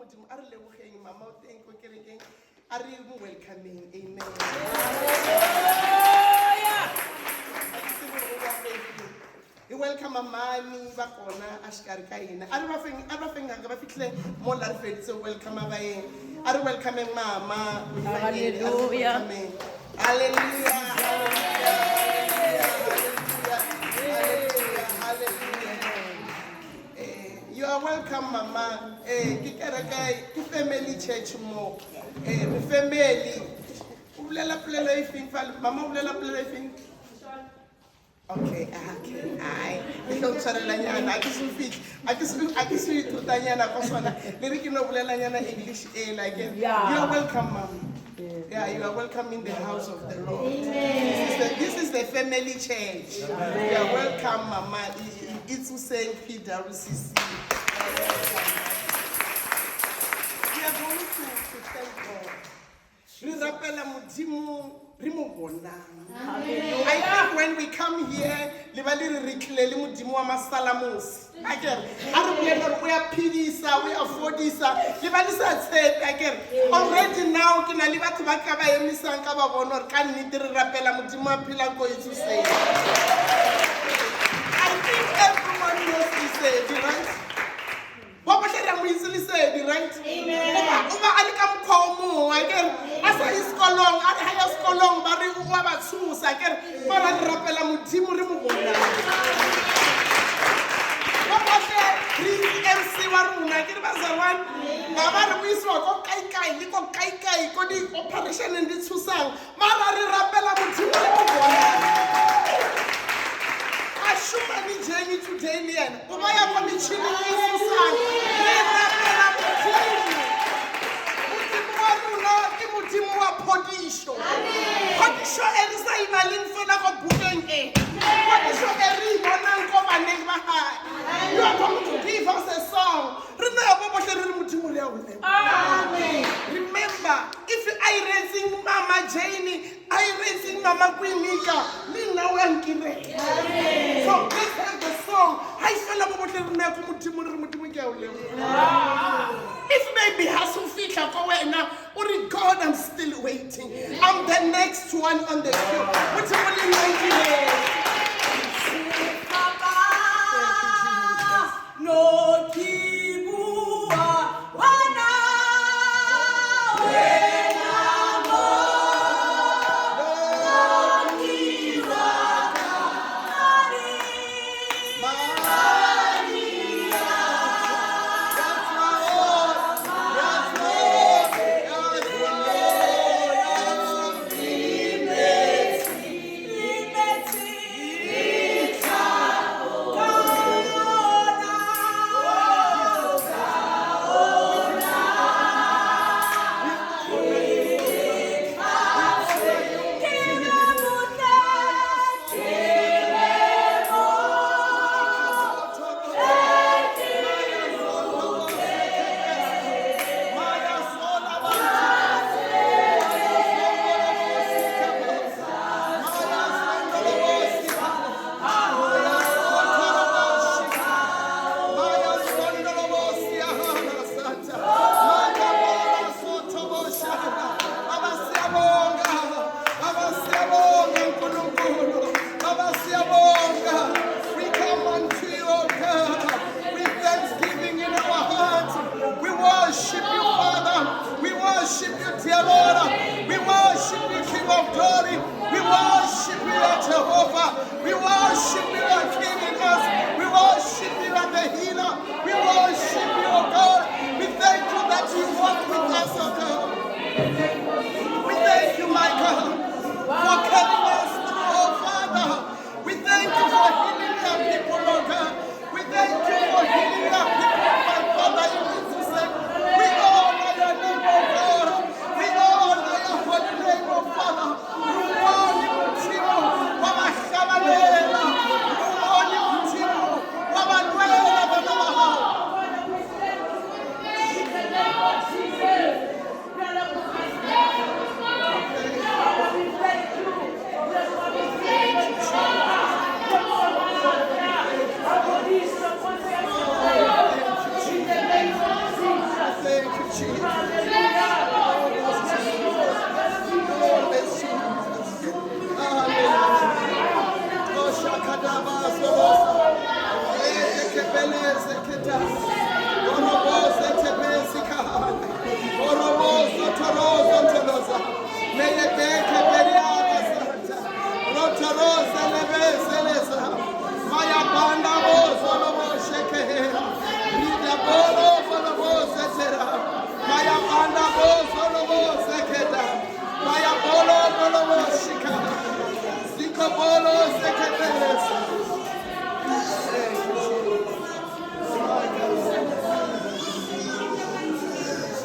modimo a re lebogeng mama o teng ko kerekeng a re mo welcoming. Amen. I welcome mami ba gona a xikari ka hina a va fenganga va fihlile mo la re feditse welcome ba yena a re welcome mama. Hallelujah. Hallelujah. You are welcome, Mama. Ki family church mo. Family. Mama ulela plela ifin. Okay. Ai. Iko tsarela nyana. Akisu itutanyana kosona. Liriki no ulela nyana English like you are welcome, Mama. Yeah, you are welcome in the house of the Lord. This is the family church. You are welcome, Mama. It's St. PWCC. We are going to thank God. I think when we come here, we are already now I think everyone knows this, right? What was it I'm easily said, right? Amen. Over Alicam Como, again, as I school long, I higher school long, but I was shoes again, but I rappella Mutimu. What was it? MC Waruna, it was the one. Mama, we saw go Kai, Nico Kai, Cody operation in this Susan. Mama, rappella Mutimu. Shumani Jenny to Damian. Umaya Pamichini Susan. Mutimu Podisho. Podisho Elisa Imalin Fena Bukenge. Podisho Eri Bonanko Vanemaha. You are going to give us a song. Remember what the Mutimu. Amen. Remember, if I raising Mama Jenny, I raising Mama Quimika, me now and Kire. So let's have the song. I feel about the Mutimu. If maybe Hasufika Kowena, or God, I'm still waiting. I'm the next one on the queue. What's the no Kibua Wana.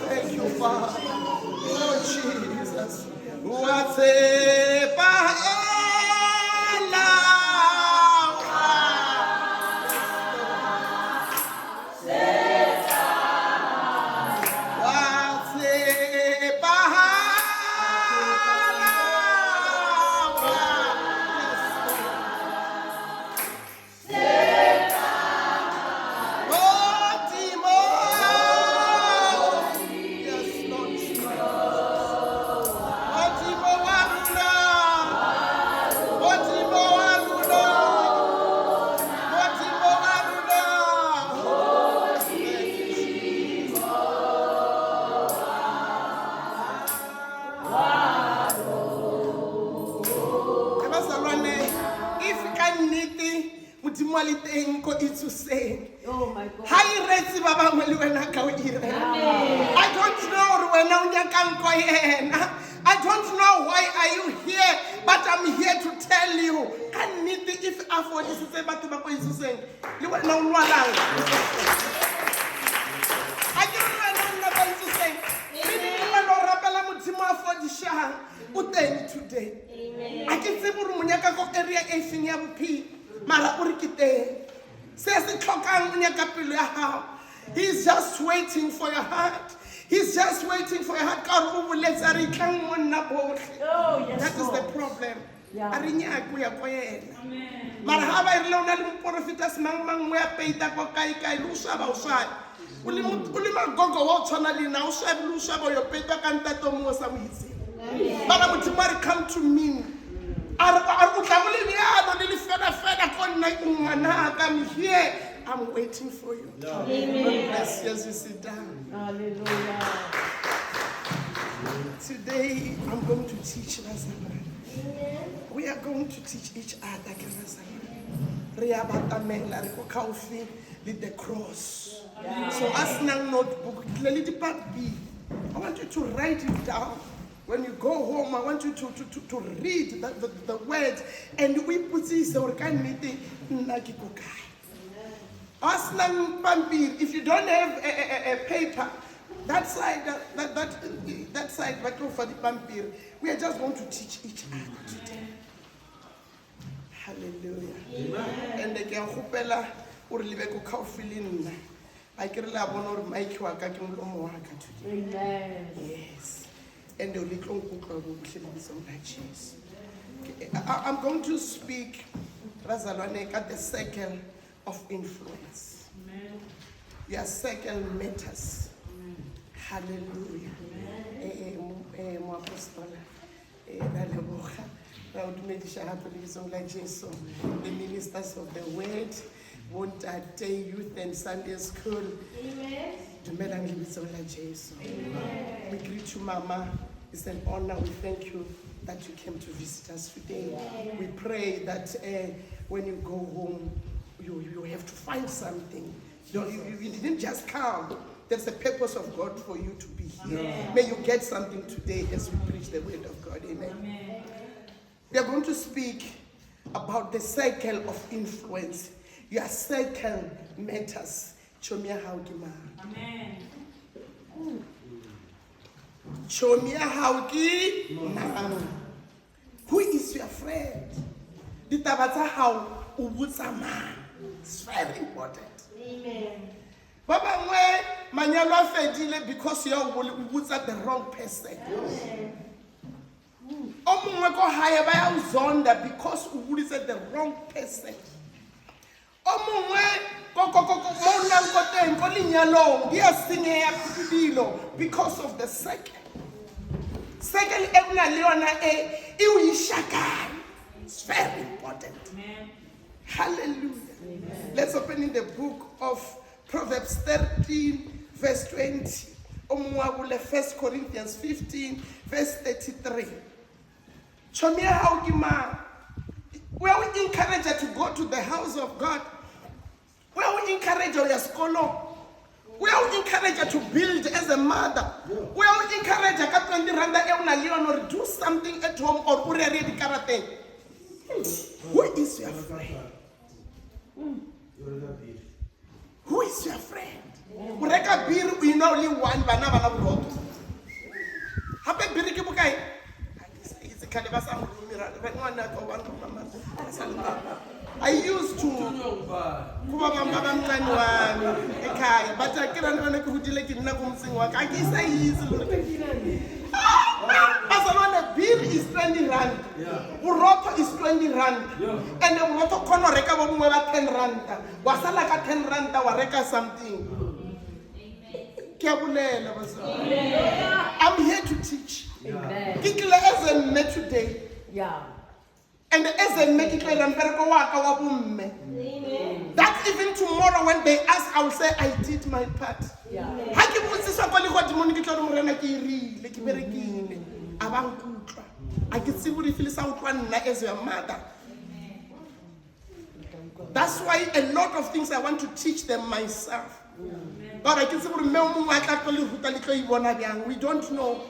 Thank you, Father. Oh, Jesus. What's it? Oh my God. I don't know why are you here, but I'm here to tell you. If afford is say but to saying you will know one I don't know to say. Today. I can say area mara he's just waiting for your heart. He's just waiting for your heart. Oh, yes, That is the problem. Yeah. Mara haba irle una le profitas mang we peita kwa kai lu shaba usha. Uli magogo wa tshwana le na usha lu shaba yo peita ka ntato mo sa moitse. Bana mutimari come to me. I'm here. I'm waiting for you. Amen. Bless you as you sit down. Hallelujah. Today I'm going to teach Lazarus. We are going to teach each other. With the cross. So as now notebook, I want you to write it down. When you go home, I want you to read the words and we put this if you don't have a paper, that side, but for the pampir, we are just going to teach each other today. Hallelujah. And again, hopela or libeko kaufilin. I can love one or make you a today. Yes. And the little I'm going to speak at the circle of influence. Amen. Your circle matters. Hallelujah. The ministers of the word, won't day youth and Sunday school. Amen. We greet you, Mama. It's an honor. We thank you that you came to visit us today. Amen. We pray that when you go home, you have to find something. You didn't just come. There's a purpose of God for you to be here. Yeah. May you get something today as we preach the word of God. Amen. Amen. We are going to speak about the circle of influence. Your circle matters. Chomia Haugima. Amen. Chomia Haugima. Who is your friend? The Tabata how Ubusama. It's very important. Amen. Baba mwe manyalo fedile because you are the wrong person. Omwe ko haya baya uzonda because you are the wrong person. o mongwe mo nnang ko teng ko lenyalong di a senyeya dilo because of the circle e nna le yona e o ishakang. It's very important. Amen. Hallelujah. Amen. Let's open in the book of Proverbs 13 verse 20. 1 Corinthians 15 verse 33. Chomia haukima. We are encouraged to go to the house of God. We are encouraged to school. We are encouraged to build as a mother. We are encouraged to do something at home or karate. Who is your friend? Who is your friend? Ureka beer, we know only one banana road. Happy beer, Kibukai. It's a calibasa. I used to but I can't run a good like in Nakum work. I guess I easily. A beer is 20 rand. Uroto is 20 rand. And the Uroto Konoreka 10 rand. Wasalaka 10 rand, Wareka something. I'm here to teach. Kikle as a met today. Yeah. And as a medical that even tomorrow when they ask, I will say I did my part. I can see what it feels out one as your mother. That's why a lot of things I want to teach them myself. But I can see what we don't know.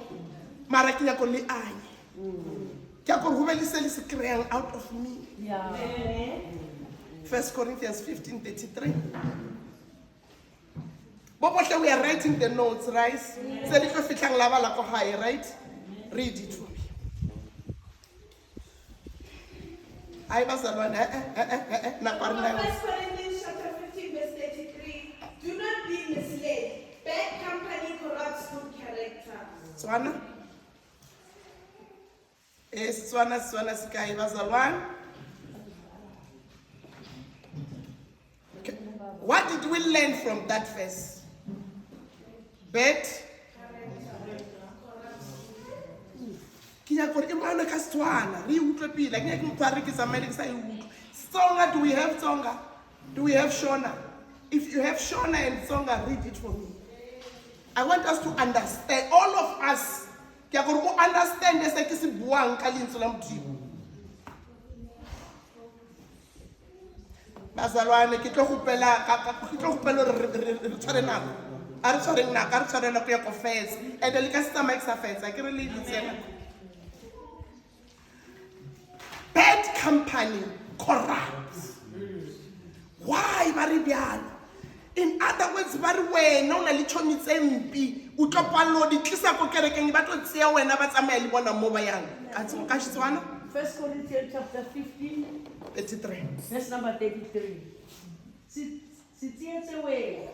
Out of me. Yeah. 1 Corinthians 15:33. But we are writing the notes, right? Right? Read it for me. I was 1 Corinthians chapter 15 verse 33. Do not be misled. Bad company corrupts good character. Swana? Yes, Swana Sky was 1. Okay. What did we learn from that verse? Bad. Songa, do we have Songa? Do we have Shona? If you have Shona and Songa, read it for me. I want us to understand, all of us, understand this. Bazalwane ke tlo gopela re tshware nako a re tshwareng nako a re tshware nako ya go fetsa and le ka se tsamaye ke sa fetsa ke re le ditsena. Bad company corrupts. Why ba re bjalo? In other words, ba re wena o na le tšhomi tse mpi o tlo palo di tlisa ko kerekeng ba tlo tseya wena ba tsamaya le bona mo ba yang ka Xitswana. 1 Corinthians chapter 15 33. verse number 33. Sitietsewe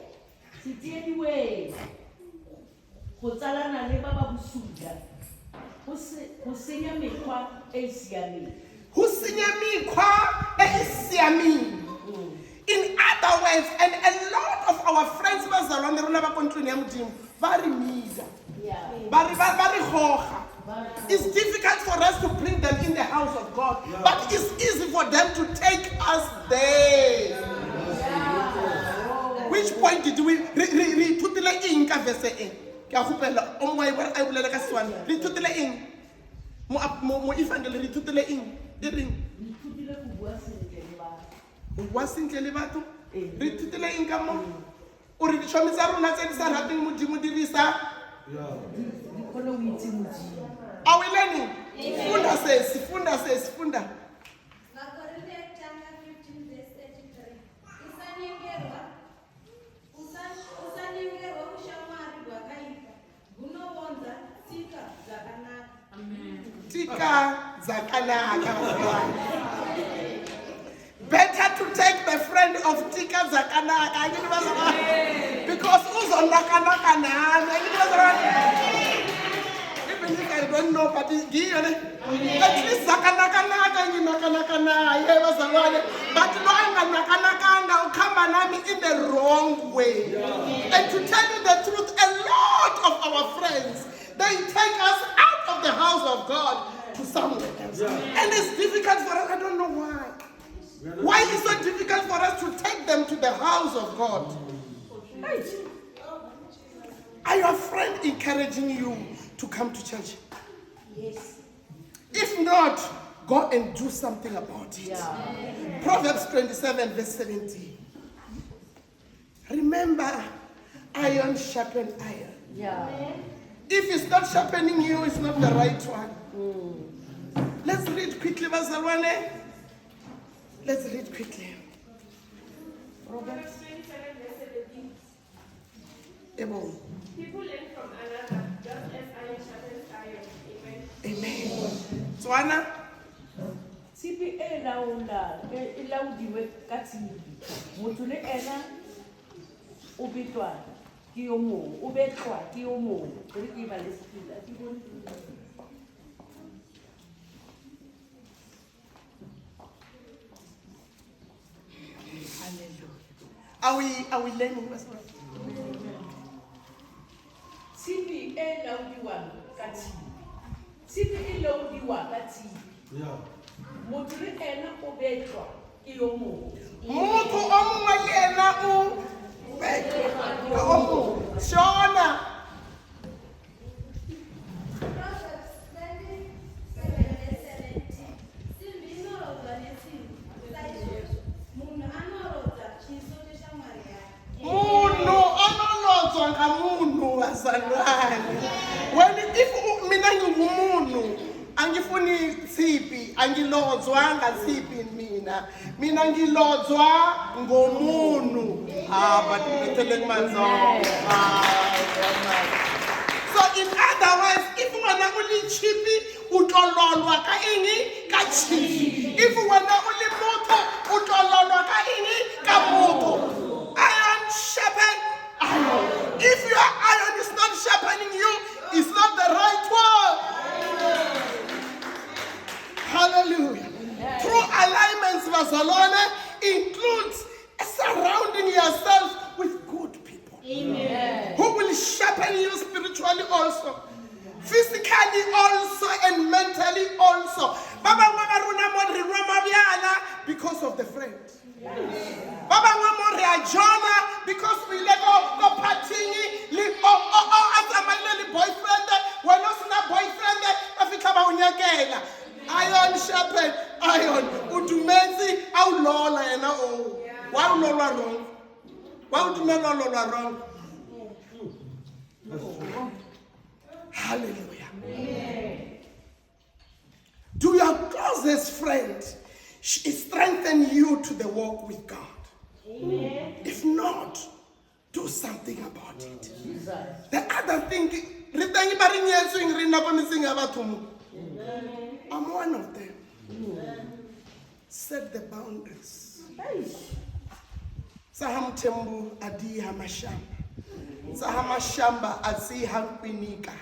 go tsalana le ba ba bosula go senya mekgwa e siameng. Go senya mekgwa e siameng. In other words, and a lot of our friends bazalwane rona ba kontreng ya modimo ba re mida ba re goga. It's difficult for us to bring them in the house of God, but it's easy for them to take us there. Which point did we ithutile eng ka verse e? Ke a gopela o mongwe a bolela ka Setswana. Re ithutile eng? Mo evangel re ithutile eng? E reng? Go bua sentle le batho. Re ithutile eng ka mo? O re ditšhomi tsa rona tse di sa rateng modimo dirisa? Are we learning? Funda says. 1 Corinthians chapter 15 verse 33. Usanyengerwa ushamwari hwakaipa. Gunobonza tika dzakanaka. Amen. Tika zakanaka. Better to take the friend of Tika zakanaka. Because uzondakanaka nami. Even if I don't know, but it's given. At least zakanaka. But no, I'm Akanakanakanga ukhamba nami in the wrong way. And to tell you the truth, a lot of our friends, they take us out of the house of God to somewhere else. And it's difficult for us. I don't know why. Why is it so difficult for us to take them to the house of God? Right. Are your friends encouraging you to come to church? Yes. If not, go and do something about it. Proverbs 27 verse 17. Remember, iron sharpens iron. If it's not sharpening you, it's not the right one. Let's read quickly, Bazalwane. Let's read quickly. Proverbs 27 verse 17. Ebo. People learn from another, just as iron sharpens iron. Amen. Amen. Swana? Tshipi e laodiwe ka tshipi. Motho le ena o betwa ke yo mong, o betwa ke yo mong. Re ke ba le sepila, ke bone. Are we learning? Tshipi e laodiwang ka tshipi. Tshipi e laodiwa ka tshipi. Motho le ena o betwa ke yo mong. Motho o mongwe le ena o betwa ke o mongwe. Shona. Proverbs 27 verse 17. Simbi inorodwa nesimbi. Munhu anorodza chiso cheshamwari yake. Munhu anolodzwa nga munhu wazalwane. If mina ngingumunhu angifuni tshipi, angilodzwanga tshipi mina. Mina ngilodzwa ngomunhu. But ngitheleke manzo. So in other words, if wena uli chipi utololwa ka ini ka chipi. If wena uli motho utololwa ka ini ka motho. Iron sharpen iron. If your iron is not sharpening you, it's not the right one. Hallelujah. True alignments, Bazalwane, includes surrounding yourself with good people. Amen. Who will sharpen you spiritually also, physically also, and mentally also. Because of the friends. Because we let go partying, as a boyfriend, when not boyfriend, iron sharpen iron. Utumezi awulola yena o. Why ulolwa wrong? Why utumela ulolwa wrong? Hallelujah. Do your closest friend strengthen you to the walk with God? Amen. If not, do something about it. Jesus. The other thing, I'm one of them. Set the boundaries. Saham tembu adi hamashamba. Sahamashamba azi hankwinika.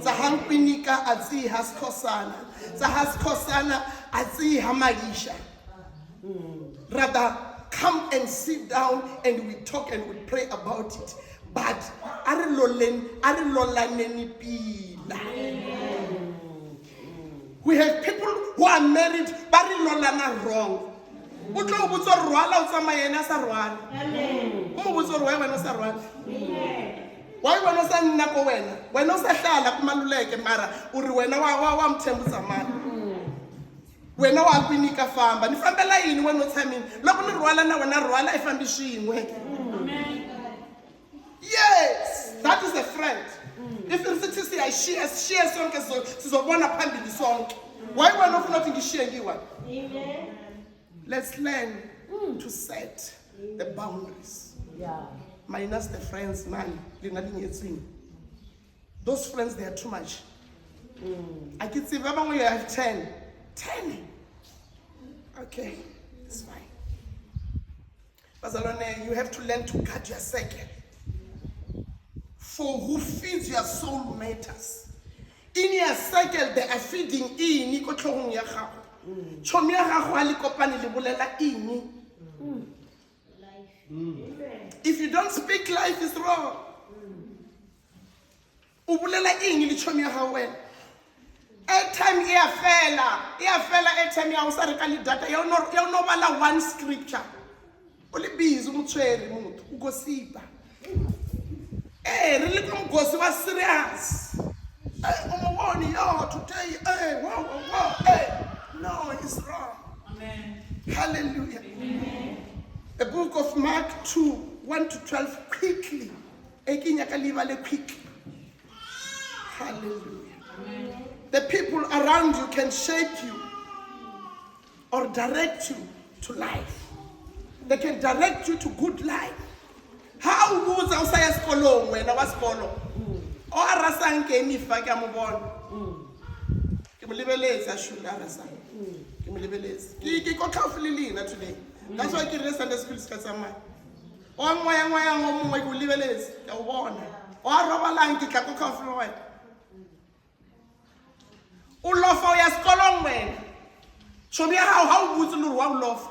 Zahankwinika azi haskosana. Zahaskosana azi hamagisha. Rather, come and sit down and we talk and we pray about it. But we have people who are married, but lolana wrong. Why when I say nako wena? When I say hlala kumaluleke mara uri wena wa mthembuza mali. Wena wa kwinika famba. Ni fambela yini when no time loko ni rwala na wena rwala ifambi swin'we. Yes, that is a friend. If it's say I share sonke sizobona phambili sonke. Why when no ufuna ngishare ngiwa? Amen. Let's learn to set the boundaries. Yeah. Minus the friends, man. Those friends, they are too much. I can see when you have 10. 10. Okay, it's fine. Bazalwane, you have to learn to cut your circle. For who feeds your soul matters. In your circle, they are feeding in. Chomi ya gago ali kopane le bolela ini. If you don't speak life, it's wrong. Ubulela ing le chomi ya gago wena. Airtime e a fela airtime ya go sa reka le data ya no bala one scripture. O le busy motshwere motho o gosipa. Re le ka mogosi wa serious. Umuboni yo today wow. No, it's wrong. Amen. Hallelujah. Amen. The book of Mark 2, 1 to 12, quickly. Quick. Hallelujah. Amen. The people around you can shape you or direct you to life. They can direct you to good life. How would I say eskolong when I was follow? O arasang ke mi fa ke mo bona. Ke mo lebeletse a shula arasang. Ke mo lebeletse. Ke go carefully lena today. That's why ke re Sunday school ska tsamaya. O ngoya ngo mongwe go lebeletse ke o bona. O a robalang ke tla go carefully wena. O lofa ya sekolong wena. Chomi ya how butse lo wa o lofa.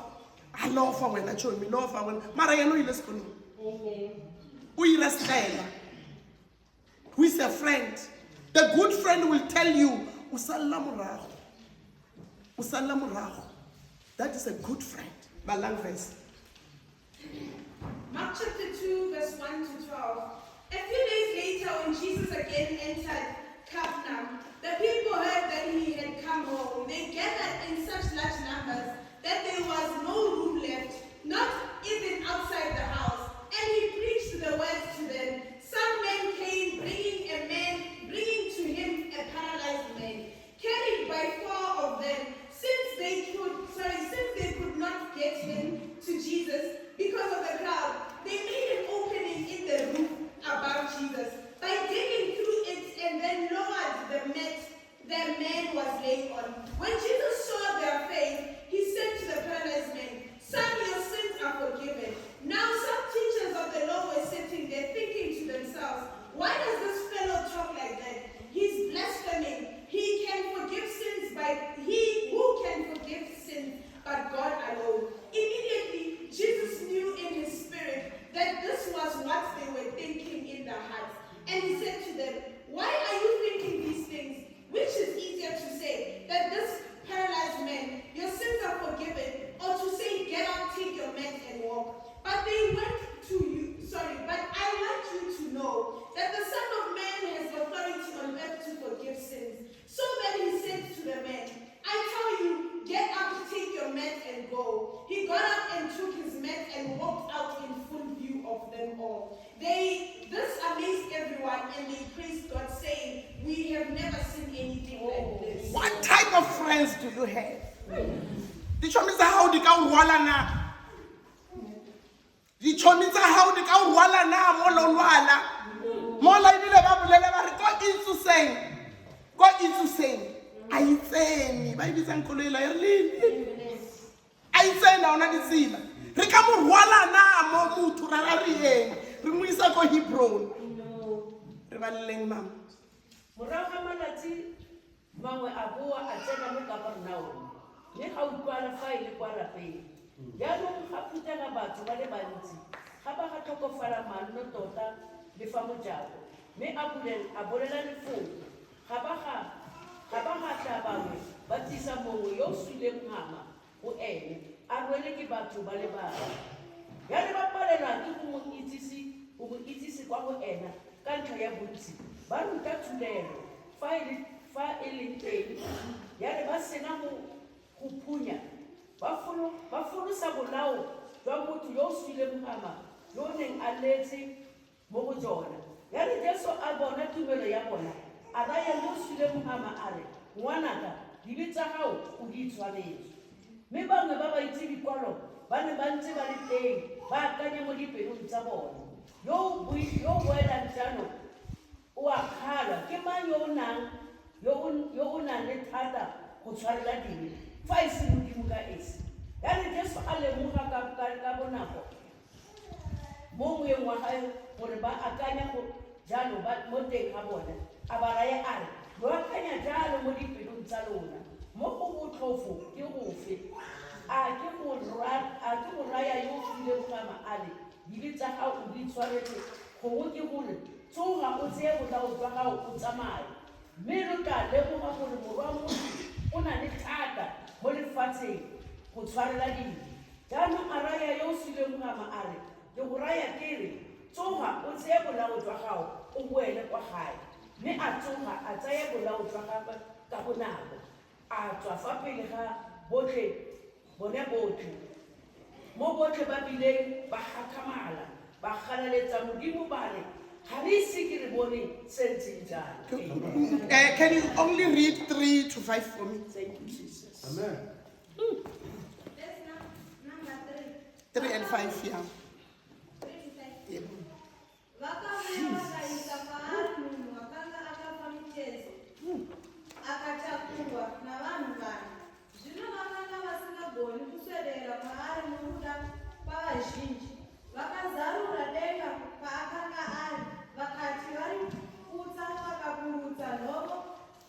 A lofa wena chomi lofa wena. Mara yena o ile sekolong. O ile stela. Who is a friend? The good friend will tell you, Usalla murago. That is a good friend. Balang verse. Mark chapter 2, verse 1 to 12. A few days later, when Jesus again entered Capernaum, the people heard that he had come home. They gathered in such large numbers that there was no room left, not even outside the house. And he preached the word to them. Some men came bringing to him a paralyzed man, carried by 4 of them. Since they could not get him to Jesus because of the crowd, they made an opening in the roof above Jesus. By digging through it and then lowered the mat the man was laying on. When Jesus saw their faith, he said to the paralyzed man, "Son, your sins are forgiven." Now some teachers of the law were sitting there thinking to themselves, "Why does this fellow talk like that? He's blaspheming. He who can forgive sins but God alone." Immediately, Jesus knew in his spirit that this was what they were thinking in their hearts. And he said to them, "Why are you thinking these things? Which is easier to say that this paralyzed man, your sins are forgiven, or to say, get up, take your mat and walk?" But I want you to know that the Son of Man has authority on earth to forgive sins. So then he said to the man, "I tell you, get up, take your mat and go." He got up and took his mat and walked out in full view of them all. This amazed everyone, and they praised God, saying, "We have never seen anything like this." What type of friends do you have? The chomi tsa hao di ka o rwala na? Di chomi tsa hao di ka o rwala na mo lo lwala? Mo la ibile ba bolele ba re go itsuseng. A itseni ba ibitsang koloela ya lini. A itsena ona ditsela. Re ka mo rwala na mo motho ra re eng? Re mo isa go Hebron. Re ba leng mama. Morago ga malatsi mangwe a boa a tsena mo Kapernaum. Mme ga utlwala fa e le kwa lapeng. Jaanong ga phutela batho ba le bantsi ga ba ga tlhokofala manno tota le fa mojago. Mme a bolela lefoko. Ga ba gatla bangwe ba tlisa mongwe yo o suileng ngama go ene a rwele ke batho ba le bangwe. Jale ba palelwa ke go mo itsise kwa go ena ka ntlha ya bontsi ba ruta thulelo fa e leng teng. Jale ba sena go phunya ba folosa bolao jwa motho yo o suileng ngama yo o neng a letse mo go jona. Jale Jesu a bona tumelo ya bona a raya mo suileng ngama a re, "Ngwanaka, dibe tsa gago o di itshwanetse." Mme bangwe ba ba itse dikwalo ba ne ba ntse ba le teng ba akanya mo dipelong tsa bone. Yo boelang jalo o a kgalwa ke mang yo o nang le thata go tshwarela dilo fa e se modimo ka esi. Jale Jesu a lemoga ka bonako mo moeng wa gae gore ba akanya go jalo mo teng ga bona, a ba raya a re, "Lo akanya jalo mo dipelong tsa lona. Mo go botlhofo ke gofe? A ke go raya yo o fileng ngama a re, di tsa gago o di tshwaretse gongwe ke gore tsoga o tseye bolao jwa gago o tsamaye mme re tla lemoga gore morwa motho o na le thata mo lefatsheng go tshwarela dilo jaanong a raya yo o sileng gama a re ke go raya kere tsoga o tseye bolao jwa gago o boele kwa gae mme a tsoga a tsaya bolao jwa gagwe ka bonako a tswa fa pele ga botlhe bone botlhe mo botlhe ba bileng ba gakgamala ba galaletsa modimo ba re ga re ise ke re bone se ntseng jalo. Can you only read 3 to 5 for me? Thank you, Jesus. Amen. That's number 3 and 5, yeah. 3 to 5. Yeah. Vakavuya vakaisa paari munhu akanga akafa mitezo akatakurwa navanhu vana zvino vakanga vasingagoni kuswedera paari nokuda kwavazhinji vakazarura denga paakanga ari vakati vari kutsa vakaburutsa nhovo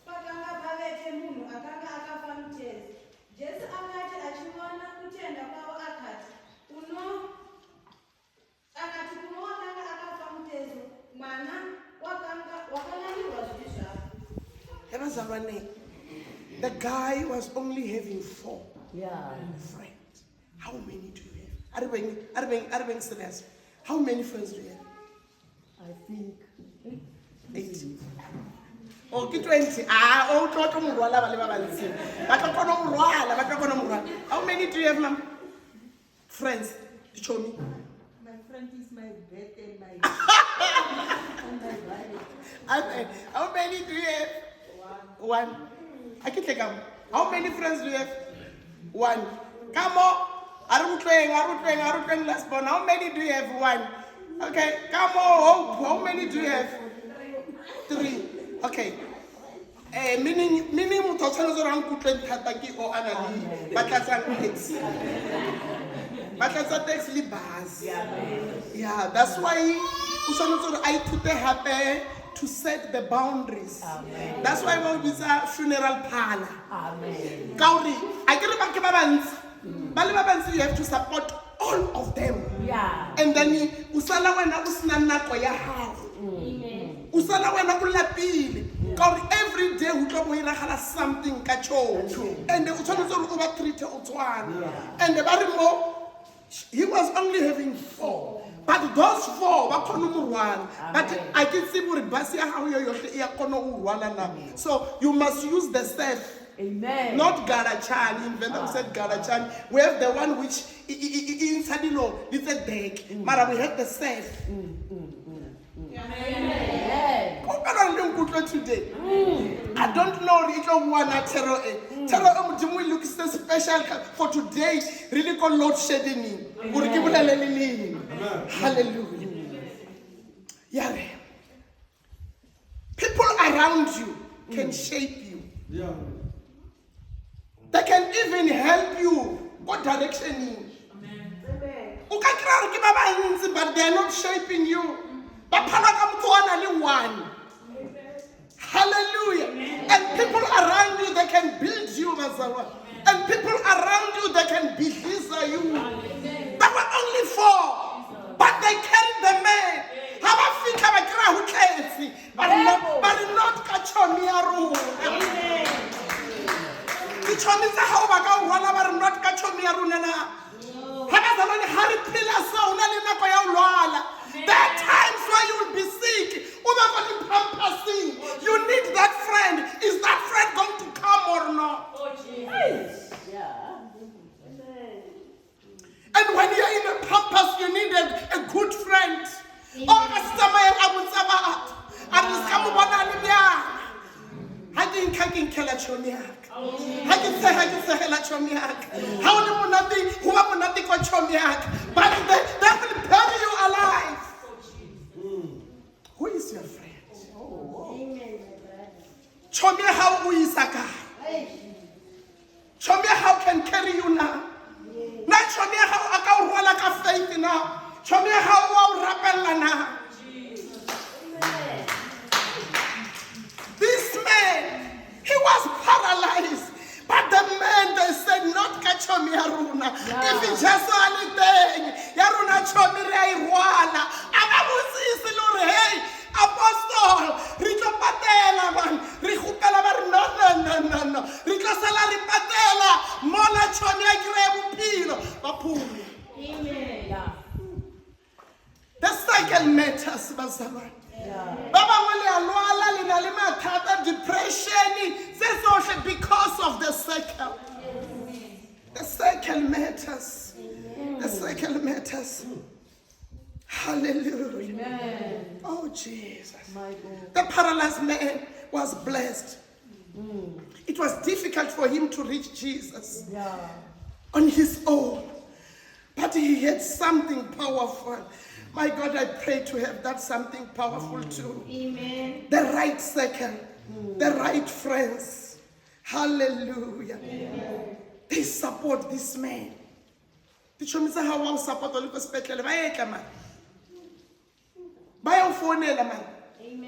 pakanga pavete munhu akanga akafa mitezo jesu akati achiona kutenda kwavo akati akati kuno wakanga akafa mutezo mwana wakanyanirwa zvivi zvavo. The guy was only having 4 Yeah. friends. How many do you have? Are being serious? How many friends do you have? I think 8. Oh, ke 20. Oh, tlo morwala ba le ba bantsi. Ba tlo kgona go morwala, ba tlo kgona go morwala. How many do you have, ma'am? Friends. Show me. My friend is my bed and my and my body. How many do you have? One. I can take them. How many friends do you have? One. Come on. Arutweng, last born. How many do you have? One. Okay. Come on. How many do you have? 3. Okay. Meaning motho o tshwanetse re nkutlweng thata ke o a na le batlatsang taxi. Batlatsa taxi le bus. Yeah, that's why o tshwanetse re a ithute hape to set the boundaries. Amen. That's why we bitsa funeral parlor. Amen. Kauri, I get ba ke ba bantsi. Ba le ba bantsi, you have to support all of them. Yeah. And then usala wena o sina nako ya gago. Usala wena o lapile. Kauri every day o tlo bo iragala something ka church. And o tshwanetse re o ba treat o tswana. And ba re mo he was only having 4. But those 4 were kono morwala. But I can see more basi ya gago yo yote e ya kono urwala na. So you must use the safe. Amen. Not Garachan. Inventor said Garachan. We have the one which inside the law, it's a deck. Mara, we have the safe. Amen. Today. I don't know Rico Wana Tero. Tero Mujimu looks so special for today. Really called Lord shedding. Hallelujah. Yeah. People around you can shape you. Yeah. They can even help you what direction in. But they are not shaping you. But one. Hallelujah. And people around you, they can build you. And people around you, they can build you. There were only 4. But they carried the man. How about think of a crowd who cares? But not catch on your the chomiza how about one of not catch on your runana. There are times where you will be sick. You need that friend. Is that friend going to come or not? Oh, Jesus. Yeah. And when you're in a purpose, you need a good friend. Oh, but that will bury you alive. Who is your friend? Show me how we is a guy. Show me how can carry you now. Not show me how I can roll like a faith now. Show me how I rappel now. This man, he was paralyzed. But the man, they said, not catch me, Aruna. If he just saw anything, Yaruna, show me, marvelous man was blessed. It was difficult for him to reach Jesus Yeah. on his own. But he had something powerful. My God, I pray to have that something powerful too. Amen. The right circle, the right friends. Hallelujah. They support this man. Tichomisa how wa support o le ko sepetlele ba etla man. Ba ya founela man.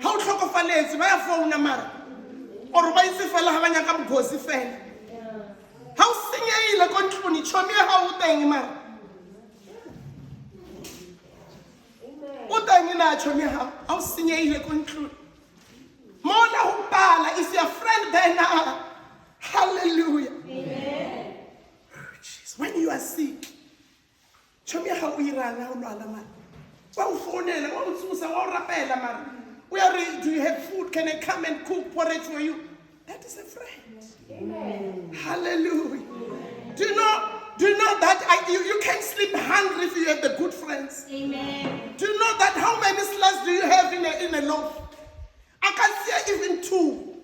Ha o tlhokofaletse ba ya founa mara. Or ba itse fela ha ba nyaka mgosi fela. Ha o senyeile ko ntlong chomi ha o teng mara. O teng na chomi ha o senyeile ko ntlong. Mona ho pala is your friend there now. Hallelujah. Amen. Jesus. When you are sick, chomi ha o iranga o lwala man. Wa o founela wa o tsusa wa o rapela mara. Do you have food? Can I come and cook porridge for you? That is a friend. Amen. Hallelujah. Do you know that you can sleep hungry if you have the good friends? Amen. Do you know that how many slices do you have in a loaf? I can see even 2.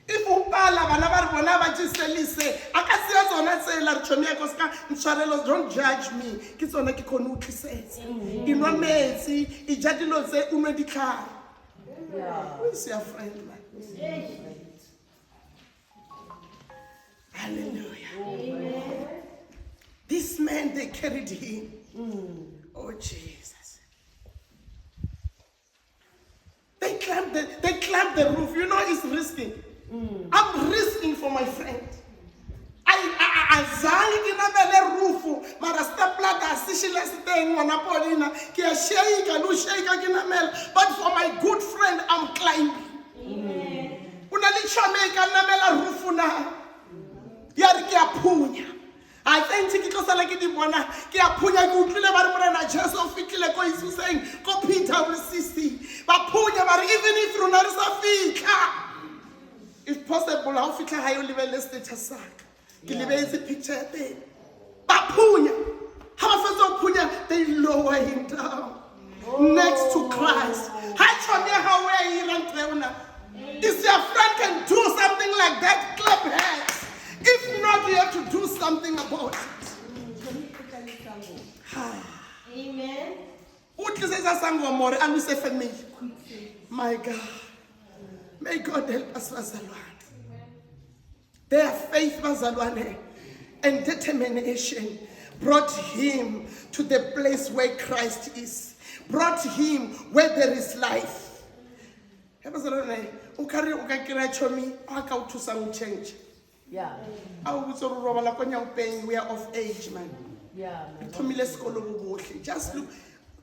If you pala bana ba re bona ba jiselise, I can see tsona tsela re tshomia ko ska ntshwarelo, don't judge me. Ke tsona ke khona o tlisetse. Inwa metsi, I jadilo tse unwe ditlhare. Yeah. Who is your friend, man? Hallelujah. Amen. This man, they carried him. Oh, Jesus. They climbed the roof. You know, it's risking. I'm risking for my friend. I zangi kinabele rufu mara stapla ka sishile siteng wana polina kia shake lu shake kinamel, but for my good friend I'm climbing. Amen. Unalichome kanamela rufu na yari kia punya. I think ki tlosala ke di bona kia punya ke utlile ba re morena Jesu o fitile ko Isuseng ko PWCC ba punya ba re even if rona re sa fitla, if possible ha o fitla ha yo lebele status saka. It's a picture there. Bapunya. How about Punya? They lower him down next to Christ. How if your friend can do something like that, clap hands. If not, you have to do something about it. Amen. My God. May God help us, Bazalwane. Their faith, Bazalwane, and determination brought him to the place where Christ is. Brought him where there is life. Bazalwane, ukari ukakira chomi, aka utusa change. Yeah. We are of age, man. Yeah. Just look.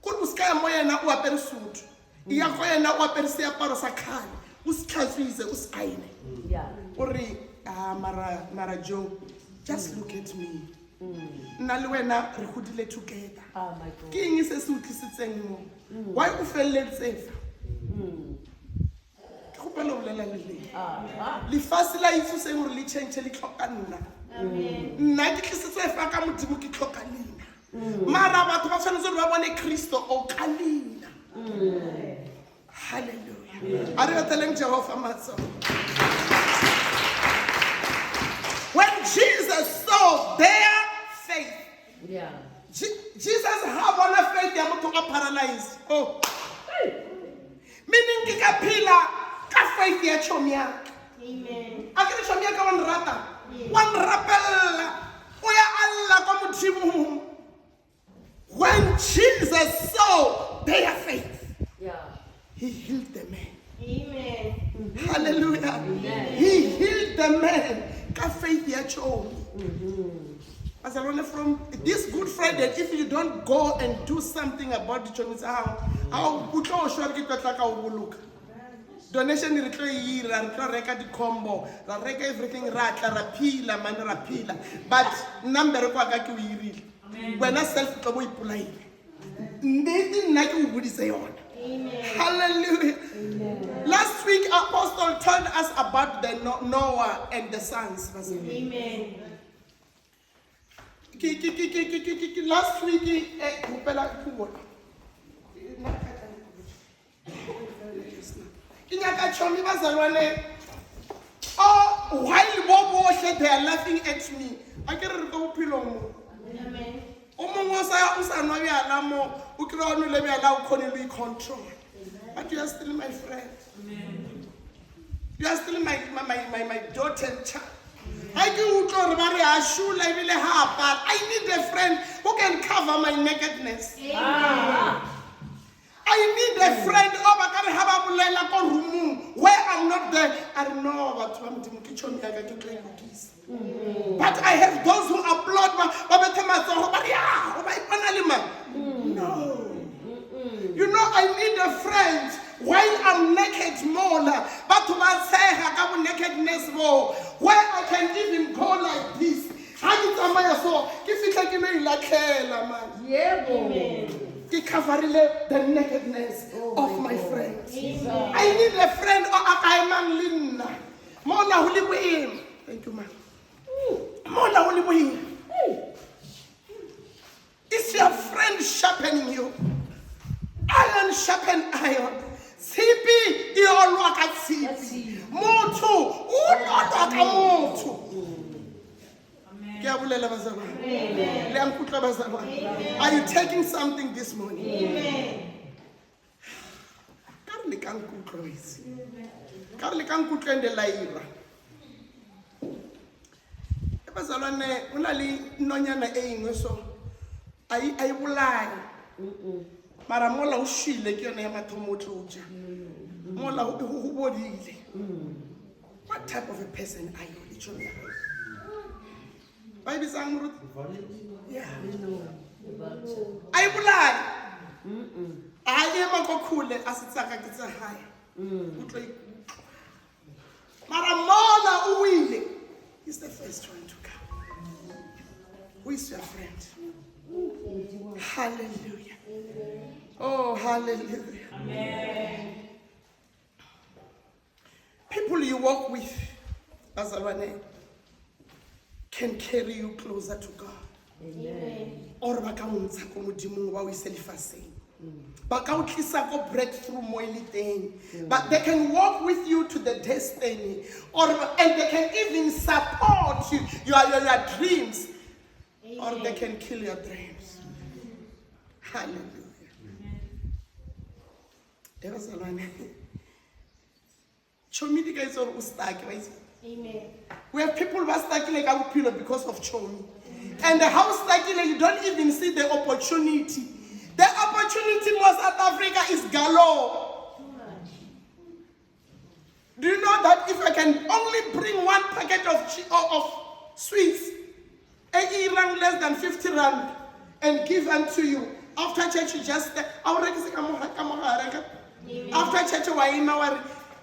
Kubuskaya moya na uapere suit. Iyako ya na uapere siaparo sa khale. Usikhazize usaine. Yeah. Ori Mara Joe, just look at me. Nna le wena re godile together. Oh my God. Ke eng se se utlwisitseng mo? Why o felletse fa? Ke gopela o bolela le le. Lefase la Isuseng gore le change le tlhoka nna. Amen. Nna ke tlisitswe fa ka modimo ke tlhoka lena. Mara batho ba tshwanetse gore ba bone Kristo o ka lena. Hallelujah. Are you telling Jehovah matsogo? When Jesus saw their faith, Yeah. Jesus have on a faith ya motho ka paralyzed. Oh. Meaning ke ka phila ka faith ya chomi yaka. Amen. A ke chomi yaka wan rata. Wan rapella. O ya alla ka modimo. When Jesus saw their faith, Yeah. he healed the man. Amen. Hallelujah. He healed the man. Ka faith ya chomi. As I learned from this Good Friday, if you don't go and do something about the chomi, how good or sure get like a look. Donation in the reka di combo, la reka everything rapila, man rapila. But number kwa kaki we when I self to boy pulai. Nothing like you would say on. Hallelujah. Last week, Apostle told us about the Noah and the sons. Amen. Last week, Ke nyaka chomi bazalwane. Oh, while bohle they are laughing at me. I ke re go bophelo mo. Amen. O mongwe o sa nwa bjala mo o kry o nwele bjala o kgone le control. But you are still my friend. You are still my daughter and child. I need a friend who can cover my nakedness. I need a friend where I'm not there. I don't know what but I have those who applaud no. You know, I need a friend while I'm naked more, but to myself, nakedness more, where I can even go like this. He covered the nakedness of my friends. I need a friend. Thank you, man. Is your friend sharpening you? Iron sharpen iron. Sipi iolwa ka sipi. Moto ulwa ka moto. Ke a bulela bazalwane. Le a nkutla bazalwane. Are you taking something this morning? Amen. Ka re le ka nkutlo isi. Ka re le ka nkutlo ende la ira. E bazalwane una le nonyana e ingwe so ai bulai. Mara mola o shile ke yona ya mathomo o tloja. Mola o bodile. What type of a person are you? Bible sang Ruth. Yeah. I bulai. I am a kokule asitsaka ke tsa hae. Utlo ikutlo. Mara mola o wile. He's the first one to come. Who is your friend? Hallelujah. Oh, hallelujah. Amen. People you walk with, bazalwane, can carry you closer to God. Amen. Or baka montsha ko modimong wa o ise lefaseng. Baka o tlisa ko breakthrough mo ile teng. But they can walk with you to the destiny, and they can even support you, your dreams. Or they can kill your dreams. Hallelujah. Amen. We have people who are stuck like our pillar because of chomi. And the house stuck like you don't even see the opportunity. The opportunity in South Africa is galore. Do you know that if I can only bring one packet of sweets, less than 50 rand, and give unto you, after church you just after church you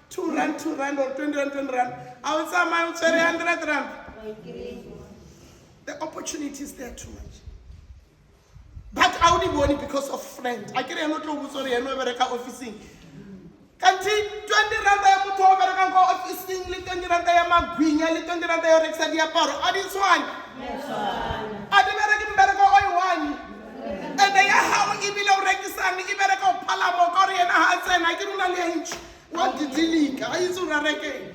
2 rand or 20 rand, I would say my 100 rand. The opportunity is there too much. But I only want it because of friends. I can't not know sorry, I know officing. Can't 20 rand I put over officing, 20 rand I am a green, 20 rand I am a this one. I didn't better go one. And they are how you will register me, better go Palamo, Korean, and I can only what did you leak? I used to reckon.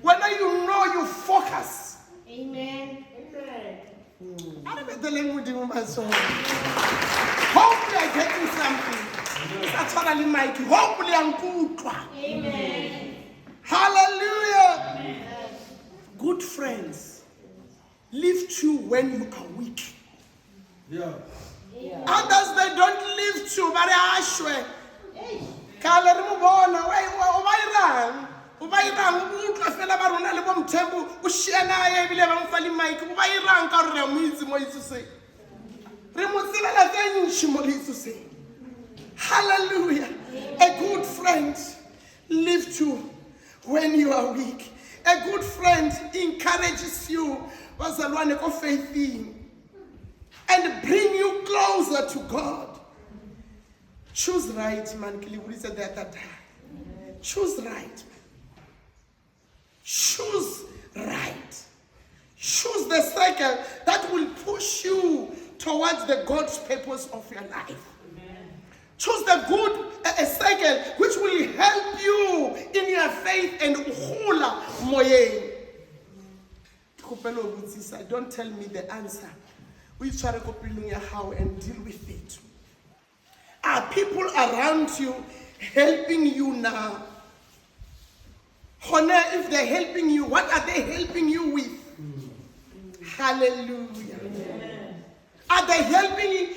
Whether you know you focus. Amen. I don't know the language in my soul. Hopefully I'm getting something. That's what I like. Hopefully I'm good. Amen. Hallelujah. Amen. Good friends lift you when you are weak. Yeah. Others they don't lift you, but they are sure. Ubayirang ubutla fela ba rona le bomthembu o shiana ya bile ba mfali mike ubayirang ka re mo itse mo itsuse re mo tsebela tsenshi mo itsuse. Hallelujah. A good friend lifts you when you are weak. A good friend encourages you bazalwane ko faithing and bring you closer to God. Choose right, man. Said the other time. Choose right. Choose right. Choose the circle that will push you towards the God's purpose of your life. Choose the good circle which will help you in your faith and hula moyeng. Don't tell me the answer. We try to how and deal with it. Are people around you helping you now? Honor, if they're helping you, what are they helping you with? Hallelujah. Amen. Are they helping you?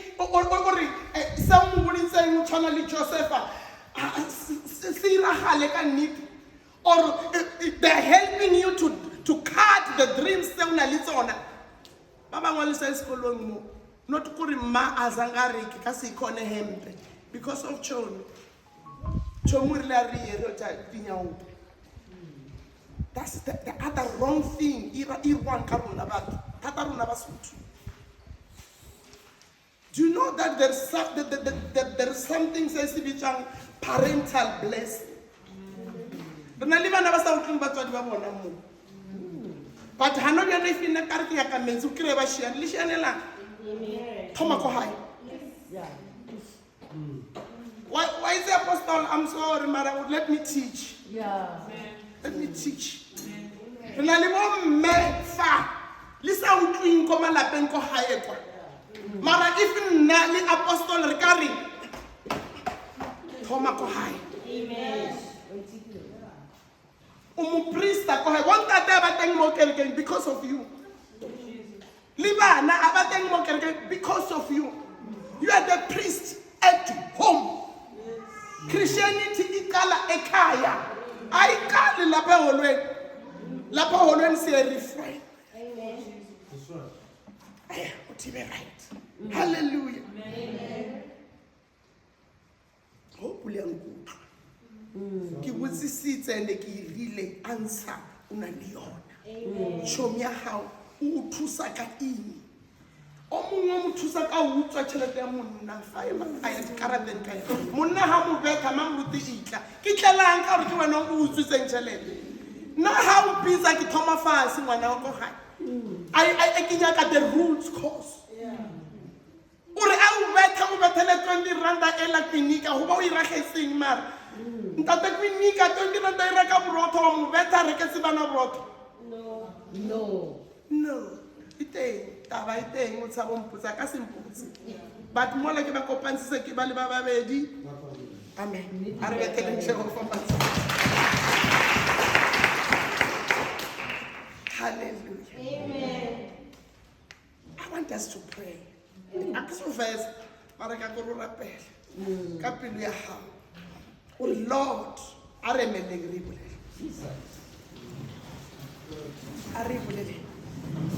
Some would say, Joseph, or they're helping you to cut the dreams. Baba says, not ma azangari kasi kone hempe because of chon. That's the other wrong thing. Do you know that there's something says to be parental blessing? But Hanodia if in the Karkia comments who crave a share, Lishanela. Tomako high. Why is the apostle? I'm sorry, Mara, let me teach. Yeah. Let me teach. Listen to him come la penko hayekwa. Mara if nali apostle recurring. Tomako high. Amen. Umuprista ko hay one that abateng mo kelken because of you. Liba na abateng mo kelken because of you. You are the priest at home. Christianity ikala ekaya. I call Lapa Holwen say refrain. Amen. That's right. Right. Hallelujah. Amen. Hopefully I'm good. Ki wutsi sitse and ki rile answer unaliona. Show me how uthusa ka ini. Omunye umthusa ka utswa tšhelete ya monna fa e makaya dikarateng ka yena. Monna ha mo betha mamruti itla. Ke tlelang ka re ke wena o utswitseng tšhelete. Na ha o bitsa ke thoma fase ngwana wa go gae. I ke nyaka the roots cause. Ore a o betha o bethele 20 randa ela klinika go ba o iragetseng mara. Ntate klinika 20 randa e reka borotho wa mo betha re ke se bana borotho. No. Taba iteng o tsabo mputsa ka semputsi. But mo la ke ba kopantsise ke ba le ba babedi. Amen. Are we telling you for Hallelujah. Amen. I want us to pray. Acts of verse, oh Lord,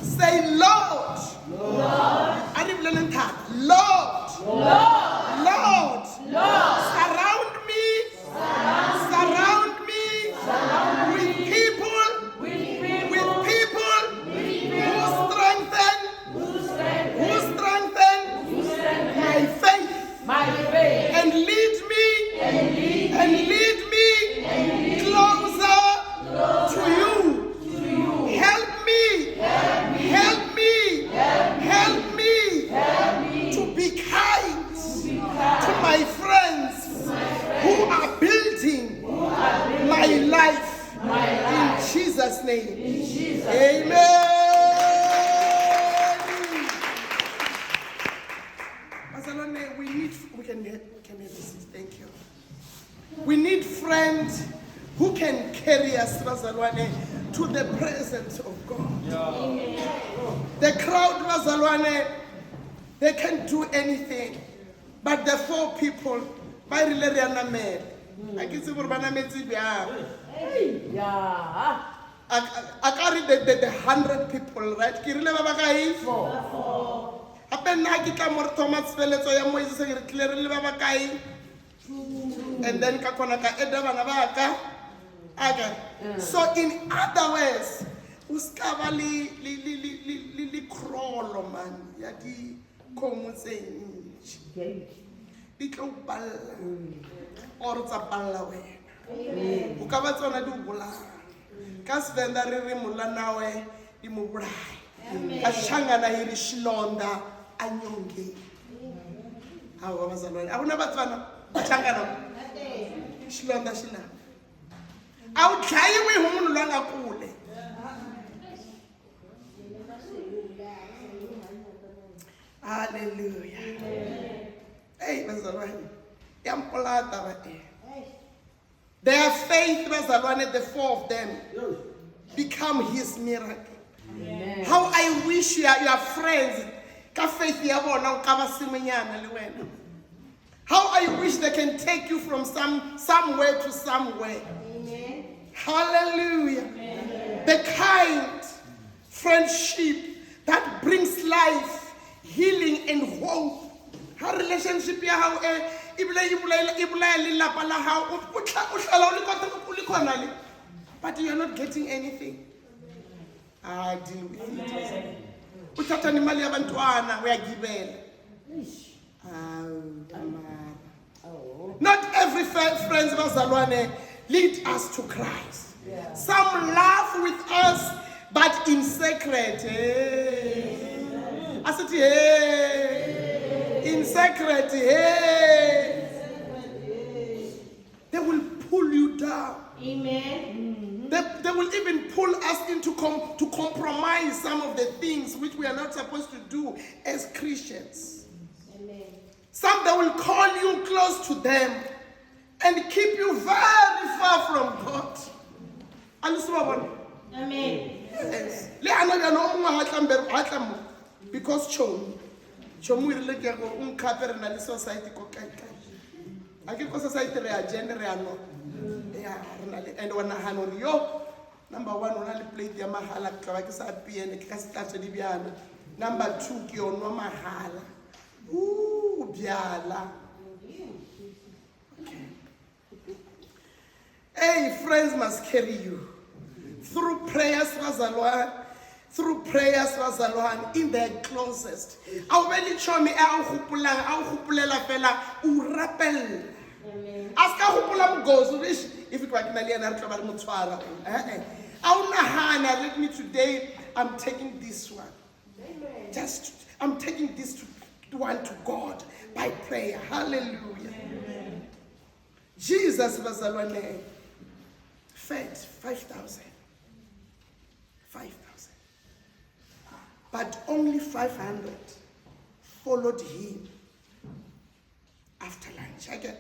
say Lord. Lord. Surround me with people who strengthen my faith and lead me closer to you. Help me to be kind to my friends who are building my life. In Jesus' name. Amen. Thank you. We need friends who can carry us to the presence of God. The crowd, they can't do anything. But the 4 people, I can see I carried the 100 people, right? And then so in other words, uskaba li crawl man ya di komo tse ntši di tlo balla or tsa balla wena o ka ba tsona di bolaya ka Sevenda re re mola nawe di mo bolaya ka Shangana iri shilonda anyonge hawa bazalwane a kuna vatsvana va hlangana xilondza xi lava a wu dlayiwi hi munhu loyi a nga kule halleluya hey bazalwane ya mpolata va their faith bazalwane, the four of them become his miracle. How I wish you are friends ka faith ya bona o ka ba semenyana le wena. How I wish they can take you from somewhere to somewhere. Amen. Hallelujah. Amen. The kind friendship that brings life, healing, and hope. How relationship ya how but you are not getting anything. I deal with it. Uthatha imali yabantwana uyagibela. Not every friends bazalwane lead us to Christ. Yeah. Some laugh with us, but in secret. Hey. I said, hey. In secret, hey. They will pull you down. Amen. They will even pull us into to compromise some of the things which we are not supposed to do as Christians. Amen. Some they will call you close to them and keep you very far from God. Amen. Yes. Because chomu ile ke go unkapere na le society ko kai. Akiko society re agenda re ano. And when I had yo, number one, on the plate ya mahala, Kawakisa PN, Castas Dibiana. Number two, Kiono Mahala. Ooh, Biala. Hey, friends must carry you through prayers, in their closest. I'll really show me how Hupulela fella, Urapel. Ask how Hupulam goes. If it were let me today, I'm taking this one. I'm taking this one to God by prayer. Hallelujah. Amen. Jesus was fed 5,000. 5,000. But only 500 followed him after lunch. Again.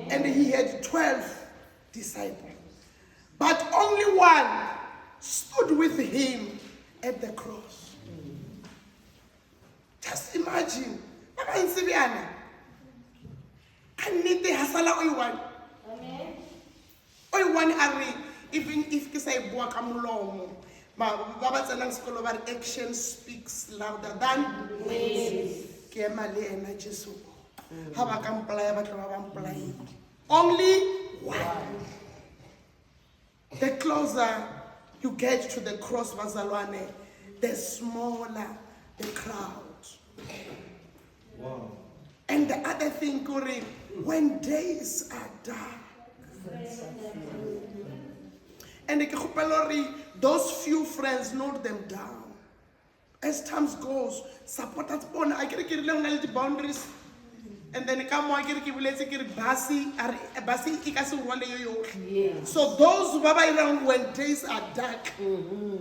And he had 12 disciples. But only one stood with him at the cross. Just imagine. Even if you say action speaks louder than words. Only one. The closer you get to the cross, Bazalwane, the smaller the crowd. Wow. And the other thing, Kuri, when days are dark, and those few friends note them down. As time goes, support us on. I get the boundaries. And then come on, so those who are around when days are dark, Amen.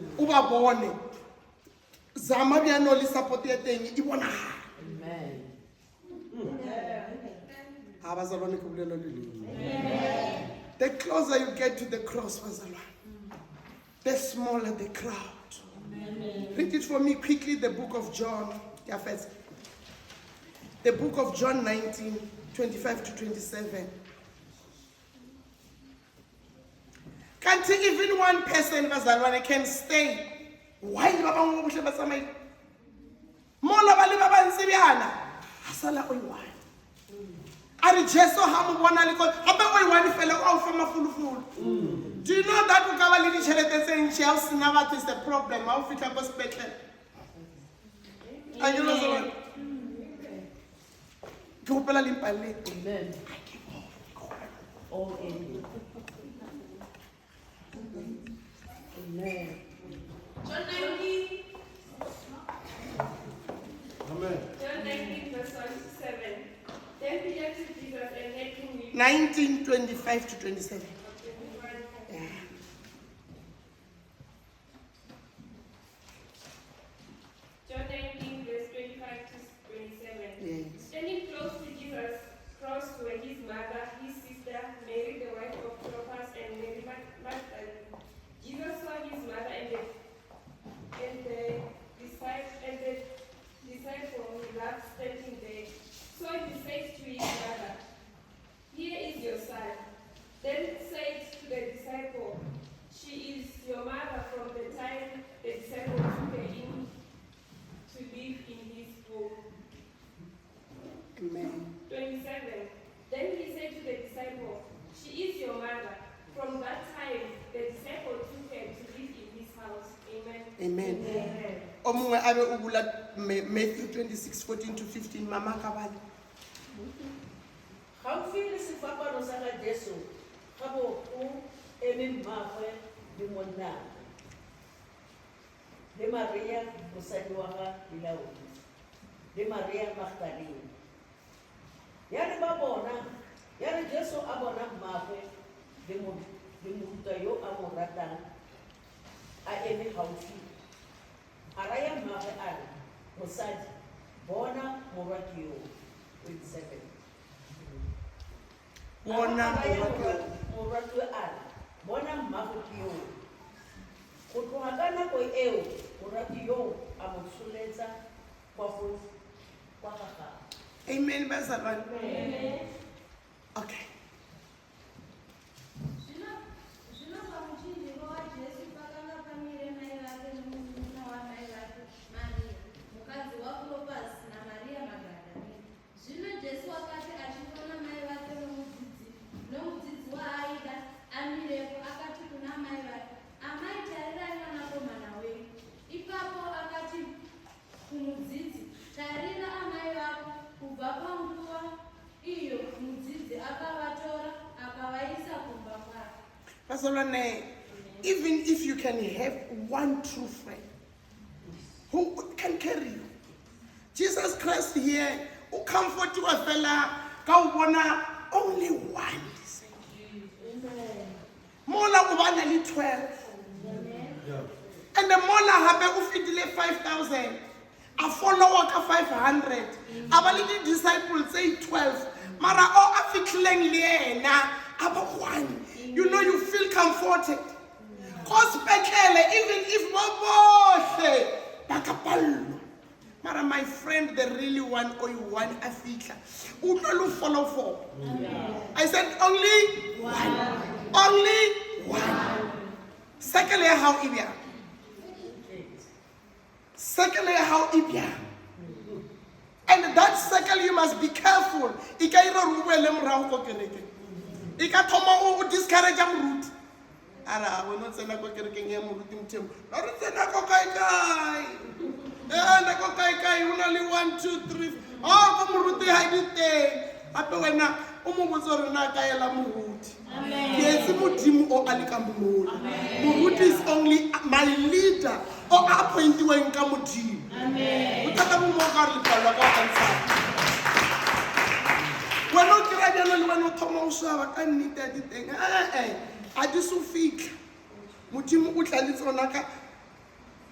The closer you get to the cross, the smaller the crowd. Read it for me quickly, the book of John. The book of John 19, 25 to 27. Can't even one person can stay. Why you are Mola bali baba nsibiana. Asala oyiwan. Ari Jesu hamu bona liko. Abe oyiwan fele au fama fulufulu. Do you know that ukaba lili chelete saying Chelsea Navat is the problem? How fit up hospital? And you know so. Amen. All in. Amen. John 19. Amen. John 19, verse 1 to 7. 19:25 to 27. Yeah. John 19, verse 25 to 27. Yes. Standing close to Jesus' cross were his mother, his sister, Mary, the wife of Clopas, and Mary Magdalene. Jesus saw his mother and the disciple he loved standing there. So he said to his mother, "Here is your son." Then said to the disciple, "She is your mother." From the time the disciple took her in to live in his home. Amen. 27. Then he said to the disciple, "She is your mother." From that time, the disciple took her to live in his house. Amen. Amen. Amen. Omungwe abe ubula Matthew 26:14 to 15. Mama kabala. Gaufi le sefapano sa ga Jesu, ga bo o eme mmagwe le monna, le Maria mosadi wa ga Laodi, le Maria Magdalene. Ya re ba bona, ya re Jesu a bona mmagwe le moruta yo a mo ratang a eme gaufi. A raya mmagwe a re, "Mosadi, bona morwaki yo." 27. Bona morwaki a re, "Bona mmagwe ke yo." Go tloga ka nako eo morwaki yo a mo tsholetsa kwa ga gagwe. Amen, bazalwane. Amen. Okay. Zvino pamuchinjikwa waJesu pakanga pamire mai vake nomunun'una wamai vake Maria, mukadzi waKlopasi naMaria Magadharena. Zvino Jesu akati achiona mai vake nomudzidzi waaida amirepo, akati kuna mai vake, "Amai, tarirai mwanakomana wenyu." Ipapo akati kumudzidzi, "Tarira amai vako." Kubva panguva iyo mudzidzi akavatora akavaisa kumba kwake. Bazalwane, even if you can have one true friend who can carry you. Jesus Christ here, who comfort you fella, ka o bona only one. Mola o bana le 12. And the mola habe o fitile 5,000. A follower ka 500. Aba le di disciples say 12. Mara o a fitleng le yena aba 1. You know, you feel comforted. Cause bekele, even if bobohle bakapallo. Mara my friend, the really one or you one a fitla. Utlo follow for. I said only one. Only one. Secondly, how ibia. Secondly, how ibia. And that second, you must be careful. Ikairo ruwele mrao ko kereke. Ika thoma o discourage am root. Ara we not sena ko kereke nge mo ruti mtemo. Ore sena ko kai. Na ko kai una li 1 2 3. Oh ko mo ruti ha dite. Ape wena o mo botsa re na ka ela mo ruti. Amen. Yes, modimo o alika mo. Mo ruti is only my leader o appointiweng ka modimo. Amen. Utata mo mo ka le palo ka kansa. When o kira jalo le wena o thoma o swaba ka nnete a diteng a di so fitlha modimo o tla le tsona ka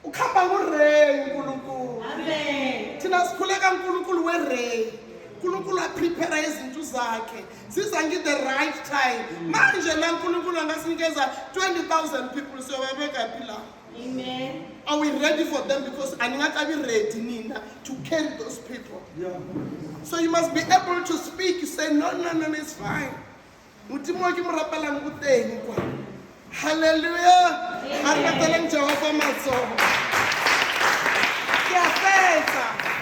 o khamba go re nkulunkulu. Amen. Thina sikhule ka nkulunkulu we re nkulunkulu a prepare izinto zakhe sizange the right time manje la nkulunkulu angasinikeza 20,000 people so babeka phi la. Amen. Are we ready for them? Because aningakabi ready nina to carry those people. Yeah. So you must be able to speak. You say, no, it's fine. Hallelujah. Hallelujah. Jehovah matsoho. Ke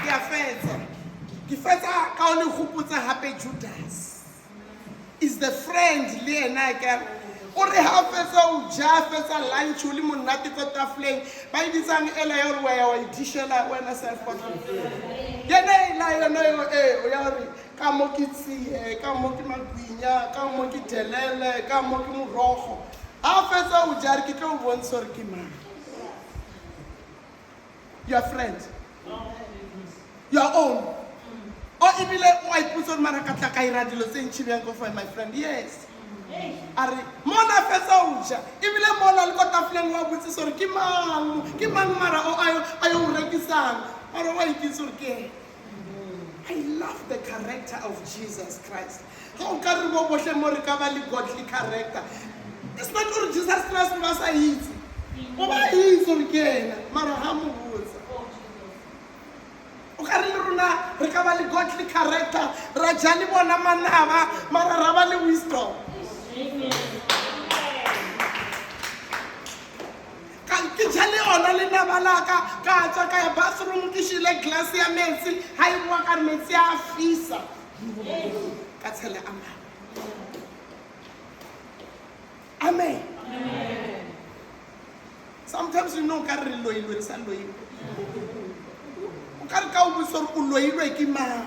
a fetsa ka o le hopotsa hape Judas is the friend le ena ka o re ha fetsa o ja fetsa lunch o le monate ko tafoleng ba ditsang ela ya re wa idishela wena self control yena ela yona yo o ya re ka mo ke tsie ka mo ke magwinya ka mo ke telele ka mo ke morogo ha fetsa o ja re ke tlo bontsha re ke mang your friend your own or ebile o a ipotsa gore mara ka tla ka ira dilo tse ntšhi bjang ko for my friend. Yes. A re mona fetsa o ja ebile mona le ko tafoleng wa botsisa gore ke mang mara o a yo o rekisang ore wa ikitse gore ke ena. I love the character of Jesus Christ. How can we watch more godly character? It's not only Jesus Christ who was a easy. What is again? Marahamu was. Okaruna, recover godly character. Rajani bona manava, Mararabali wisdom. Kijali ona le nabalaka ka tsa ka bathroom ke shile glass ya metsi ha e bua ka metsi a fisa ka tshela amen. Sometimes you know ka re loilwe sa loilwe o ka re ka o botsa o loilwe ke mang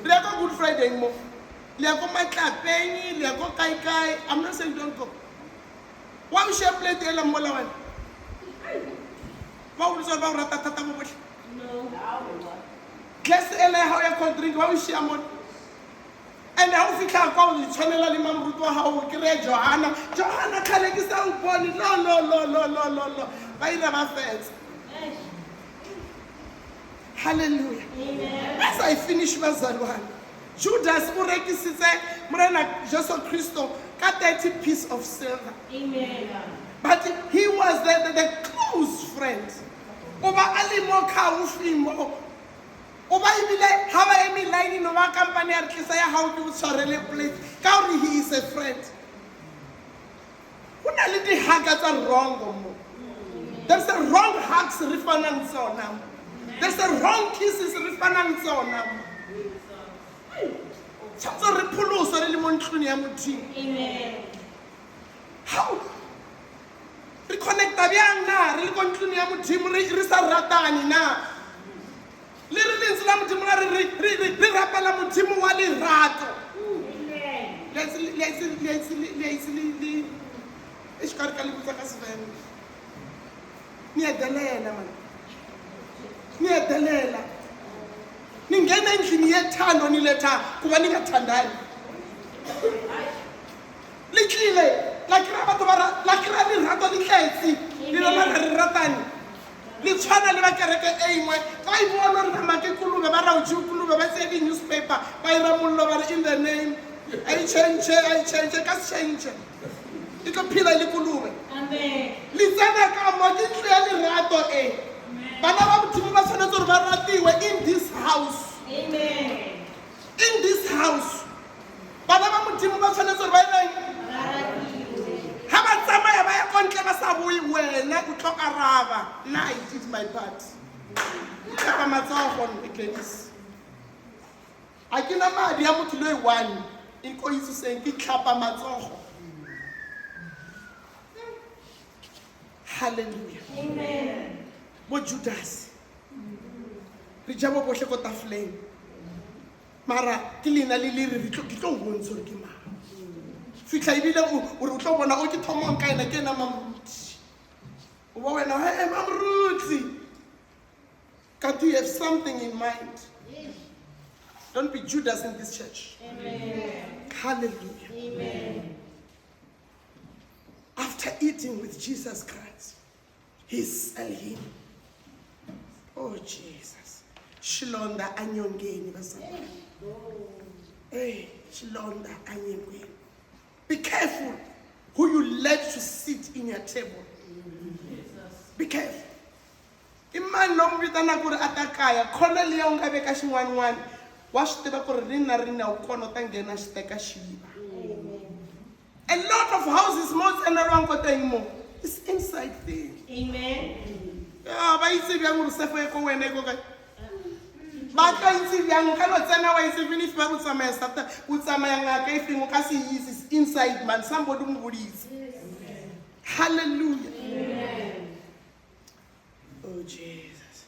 le ka Good Friday mo le ko matlapeng le ko kai I'm not saying don't go wa o share plate ela mo la wena. What was about Ratatata? No. Guess how you can drink, how is she among? And how we can call the channel and Mamruto, how we create Johanna. Johanna can get out body. No. By the face. Hallelujah. As I finish my Zalwan, Judas Ureki said, Mrena Jesus Christo, got 30 piece of silver. Amen. But he was the close friend. Over Alimo Kaufimo. Over Emile, how I mean, line in our company, and Kisaya, how to sorry plate. Kauri, he is a friend. When a little haggard are wrong. There's a wrong hugs refinance on them. There's a wrong kisses refinance on them. Chapter Repulos or Limontruniamuti. Amen. How? Reconnecta bien na, reconclude mutim risa ratani na. Little Islam timura rapala mutim wali rato. Let's Ishkarkali Butakasven. Near Delela man. Near Delela. Ningena nginyethando ni leta kubanika thandani. Likile la kiraba to bara la kirani rato likhetsi le lona re ratani le tshwana le ba kereke engwe ka I bona re make kulube ba ra uthu kulube ba tse di newspaper ba ira mollo ba in the name I change ka change it go phila le kulube amen le tsena ka mo ke tle le rato bana ba botho ba tshwanetse re ba ratiwe in this house amen in this house bana ba modimo ba tshwanetse re ba ira when I could talk Araba, now I did my part. I cannot be able to do one in Koisu saying, Kikapa Matsoho. Hallelujah. Amen. What Judas? Rijabo Boshekota flame. Mara, Kilina Lili, Rito won't so Kima. Fika ibile uruto bona o ke thoma nka ena ke na mamuti o ba wena hey mamuti can't you have something in mind? Don't be Judas in this church. Amen. Hallelujah. Amen. After eating with Jesus Christ, he sell him. Oh Jesus. Shilonda anyongeni basana. Hey, Shilonda anyongeni. Be careful who you let to sit in your table. Be careful. Imani lombitana kuri atakaya khona liya u nga veka xin'wan'wana wa swi tiva ku ri rina u kona ta nghena xiteka xiva. A lot of houses mo tseneriwanga ko teng mo is inside there. Amen. Va yitse bjang uri sefo e ko wena e ko ka ba tla itse bjang ka lo tsena wa itse even if ba go tsamaya sata o tsamaya ngaka e feng o ka se is inside man somebody mo boditse. Hallelujah. Amen. Oh Jesus.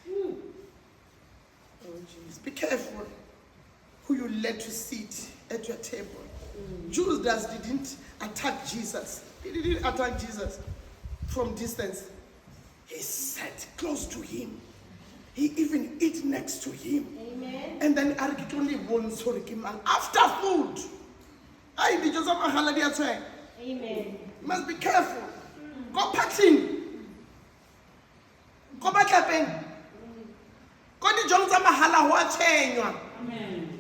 Oh Jesus. Be careful who you let to sit at your table. Judas didn't attack Jesus. He didn't attack Jesus from distance. He sat close to him. He even eat next to him. Amen. And then only one sorry came out after food. I did just Amen. Amen. You must be careful. Go partying. Go back clapping. Go to John Zamahala who are changing.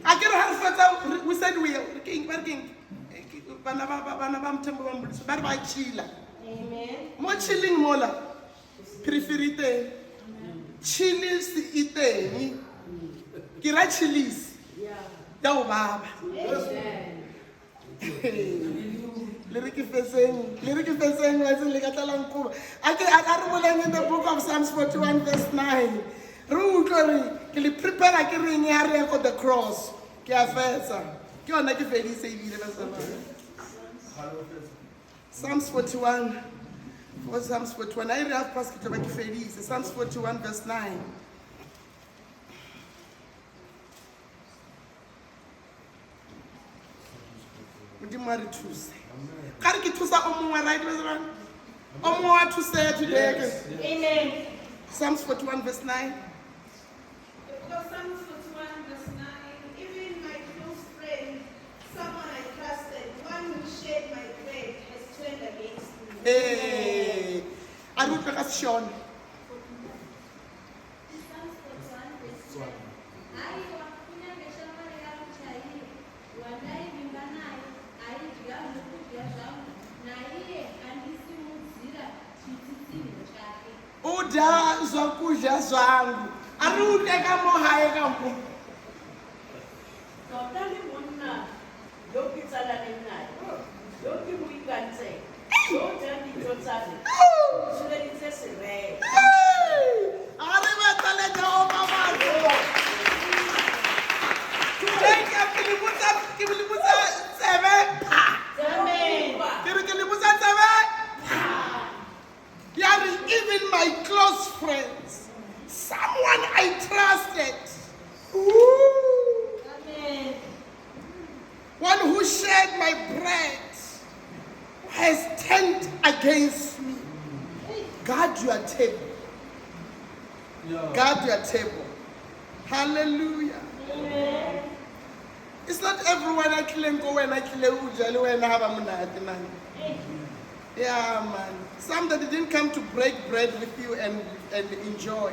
I get her we said we are king. Amen. More chilling mola. Preferite. Chilies eating. Kira chilies. Tao baba. Lyric facing was in Ligatalanku. I in the book of Psalms 41, verse 9. Rukari, can you prepare like a ring area for the cross? Kiafesa. You are not a very saving. Psalms 41. For Psalms 41. I have passed to make Felice. Psalms 41, verse 9. Married Tuesday. Can you get right? To say today. Amen. Psalms 41, verse 9. The book of Psalms 41, verse 9. Even my close friend, someone I trusted, one who shared my bread, has turned against me. Hey, I would like us Sean. Psalms 41, verse 10. Ai wakufuna ngeshamari yako chai, wadai mimba naye, aidya nokudya zvangu, naiye andisimudzira chitsitsinho chake. Uda zokudya zvangu. Ari uteka mohaye kampo. Totally monna. Yoki tsala naye. Yoki muikanse. Yoki nditotale. Sunelitse sere. Ari batale Jehova maro. Today kilibuza sebe. Amen. Kilibuza sebe. Yari even my close friends, someone I trusted. Ooh. Amen. One who shared my bread has turned against me. Guard your table. Guard your table. Hallelujah. Amen. It's not everyone I kill and go and I kill a when I have a monad. Yeah, man. Some that didn't come to break bread with you and enjoy,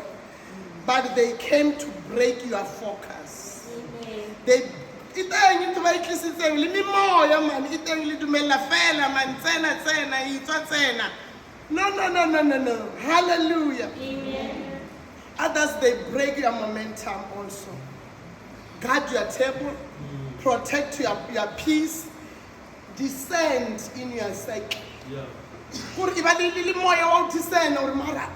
but they came to break your focus. Amen. They itang into my kisses say, "Let me more, man. Itang to me la fela, man. Tsena, itwa tsena." No. Hallelujah. Amen. Others they break your momentum also. Guard your table, protect your peace, descend in your cycle. Kuri ibalili moya wa utisena uri mara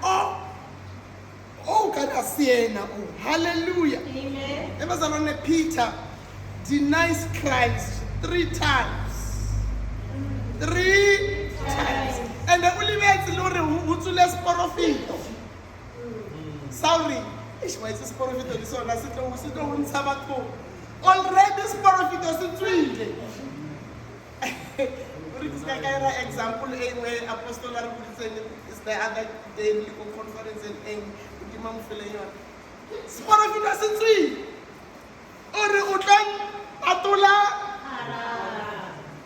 kada siena hallelujah. Amen. Ebazalwane Peter denies Christ 3 times. 3 times. And the only way to know who to less profito. Sorry. Ish why is profito so na sito unsabako. Already this profito is twin. Example where Apostle is the other day we go conference in Imam Filayon. Sport of it or Utan Atula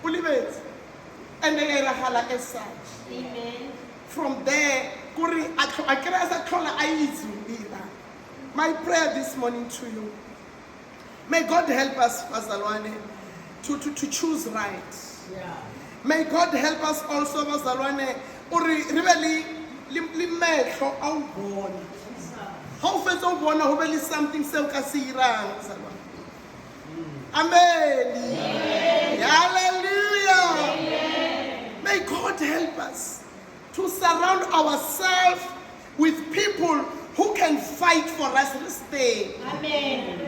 Ulibet and then Hala as such. Amen. From there, Kuri Akrasa Kola Aizu. My prayer this morning to you. May God help us, Pastor Luane, to choose right. Yeah. May God help us also, Bazalwane, or really limit how our born. How fast our born, how really something so kasirang. Amen. Hallelujah. Amen. May God help us to surround ourselves with people who can fight for us this day. Amen.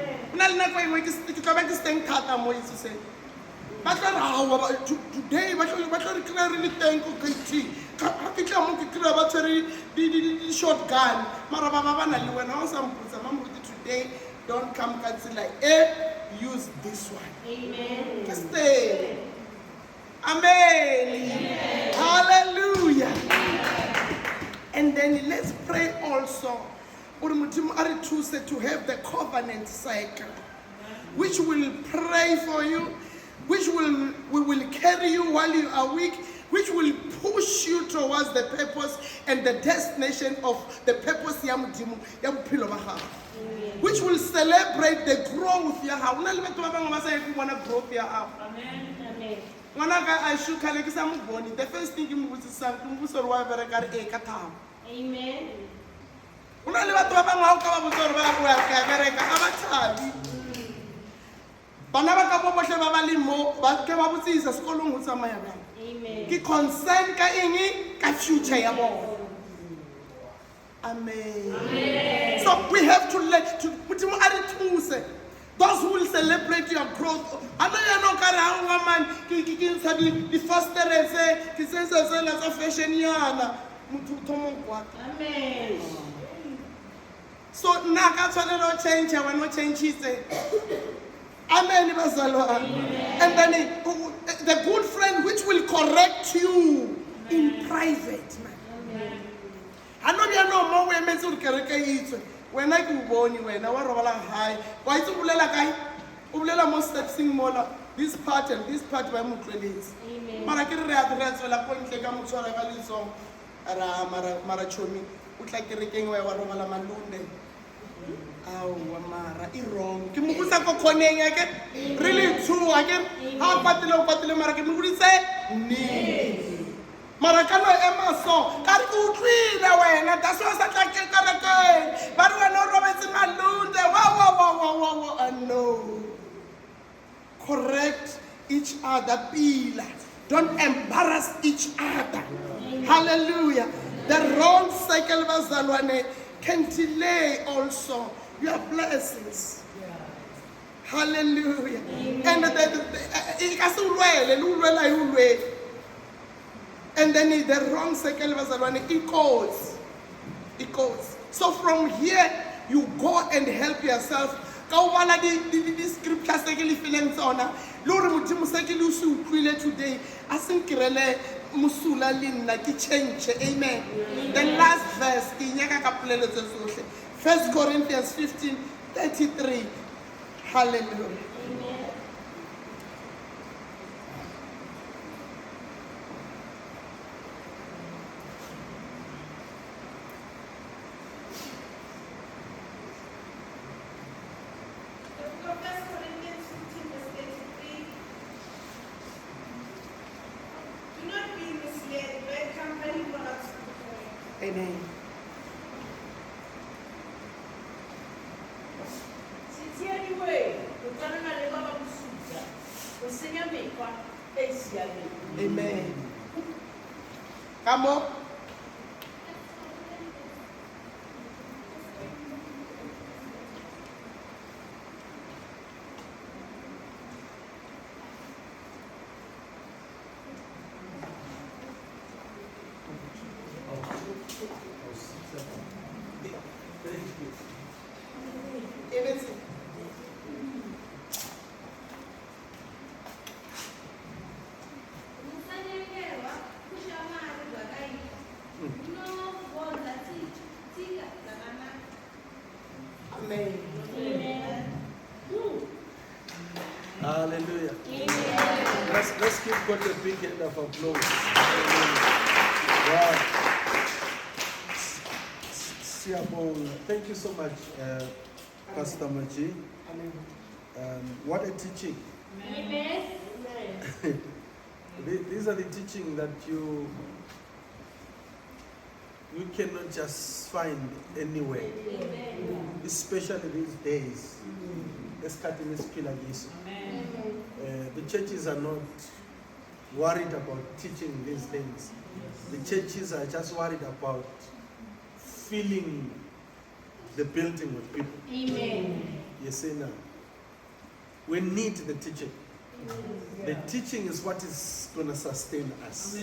Today, really thank you. Shotgun. Today, don't come like use this one. Amen. Just stay. Amen. Hallelujah. And then let's pray also uri Modimo a re thuse to have the covenant cycle, which will pray for you, which we will carry you while you are weak, which will push you towards the purpose and the destination of the purpose ya Modimo ya bophelo ba gago, which will celebrate the growth ya gago. Una le batho ba bangwe ba sa ye bona growth ya gago. Amen. Amen. Ngwana ka a shukhale ke sa mo bone, the first thing ke mo botsisang ke mo botsa gore wa bereka re ka thamo. Amen. Una le batho ba bangwe ha o ka ba botsa gore ba go ya ka bereka a ba thabi. Bana ba ka bo bohle ba ba le mo ba ke ba botsisa sekolong ho tsamaya bjang. Amen. Ke concern ka eng ka future ya bona. Amen. So we have to let to Modimo a re thuse. Those who will celebrate your growth. I know you know kare ha ngwa man ke ntsha di fosterers ke se la tsa fashion yana motho thomong kwa. Amen. So na ka tshwanela o change when no change it. Amen bazalwa. And then the good friend which will correct you in private, man. I know you know more women to kereke when I go born when I was high. Why to bulela kai? Ubulela mo stepping mola. This part and this part by mutlelezi. Amen. Mara ke re address la point le ka motshwara ka litso. Ara mara chomi. Utla kerekeng wa robala malunde. Awa mara I wrong. Ke mo botsa ko khoneng ke really true ke ha patile mara ke mo botse ne. Mara kana emaso ka re go utlwile wena that's why sa tla ke kerekeng ba re wena o robetse malunde wa no. Correct each other pila. Don't embarrass each other. Hallelujah. The wrong cycle bazalwane can delay also your blessings. Hallelujah. And then the wrong cycle it goes. So from here you go and help yourself. The scriptures feeling Lord Modimo sekele se utlwile today a senkirele musula linna ki change. Amen. The last verse ke nyaka ka polelo tse tsohle. 1 Corinthians 15:33. Hallelujah. Amen. Amen. Anyway, Amen. Come on. Amen. Hallelujah. Let's give God a big hand of applause. Wow. Siabong, thank you so much, Pastor Maji. What a teaching. Amen. These are the teaching that you cannot just find anywhere, especially these days. The churches are not worried about teaching these things. The churches are just worried about filling the building with people. Amen. You see now, we need the teaching. The teaching is what is going to sustain us.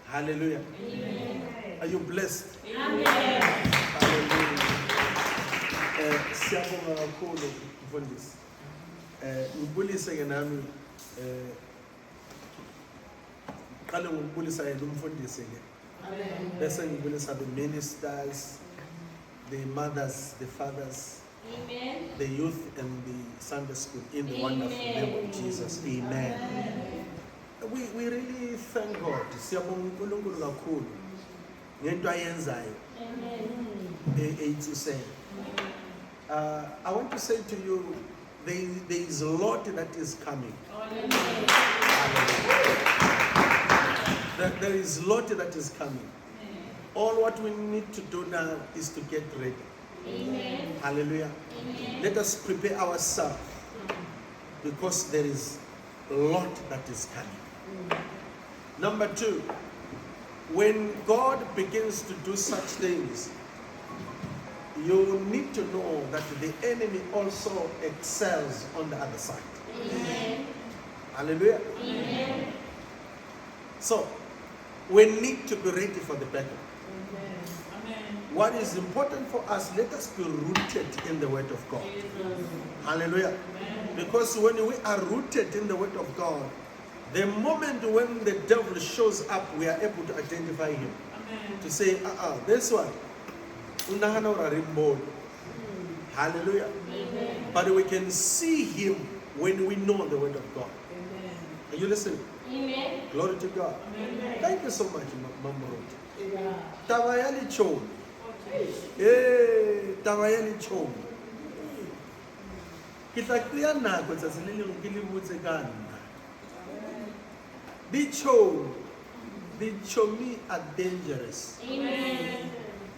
Hallelujah. Are you blessed? Hallelujah. Siyabonga kakhulu mfundisi. Ngibulise ke nami qale ngikubulisa yena umfundisi ke. Bese ngibulisa the ministers, the mothers, the fathers, Amen. the youth, and the Sunday school in the wonderful name of Jesus. Amen. We really thank God. Siyabonga uNkulunkulu kakhulu ngento ayenzayo eyithuseni. I want to say to you, there is a lot that is coming. There is a lot that is coming. All what we need to do now is to get ready. Amen. Hallelujah. Amen. Let us prepare ourselves because there is a lot that is coming. Number two, when God begins to do such things, you need to know that the enemy also excels on the other side. Amen. Hallelujah. Amen. So, we need to be ready for the battle. What is important for us, let us be rooted in the Word of God. Hallelujah. Because when we are rooted in the Word of God, the moment when the devil shows up, we are able to identify him. To say, this one. Hallelujah. But we can see him when we know the Word of God. Are you listening? Amen. Glory to God. Thank you so much, Mama Ruth. Tawayali Chom. Tawayali Chom. Kita clear na kwa sasa lili ngilibutse kana. The chomi are dangerous. Amen.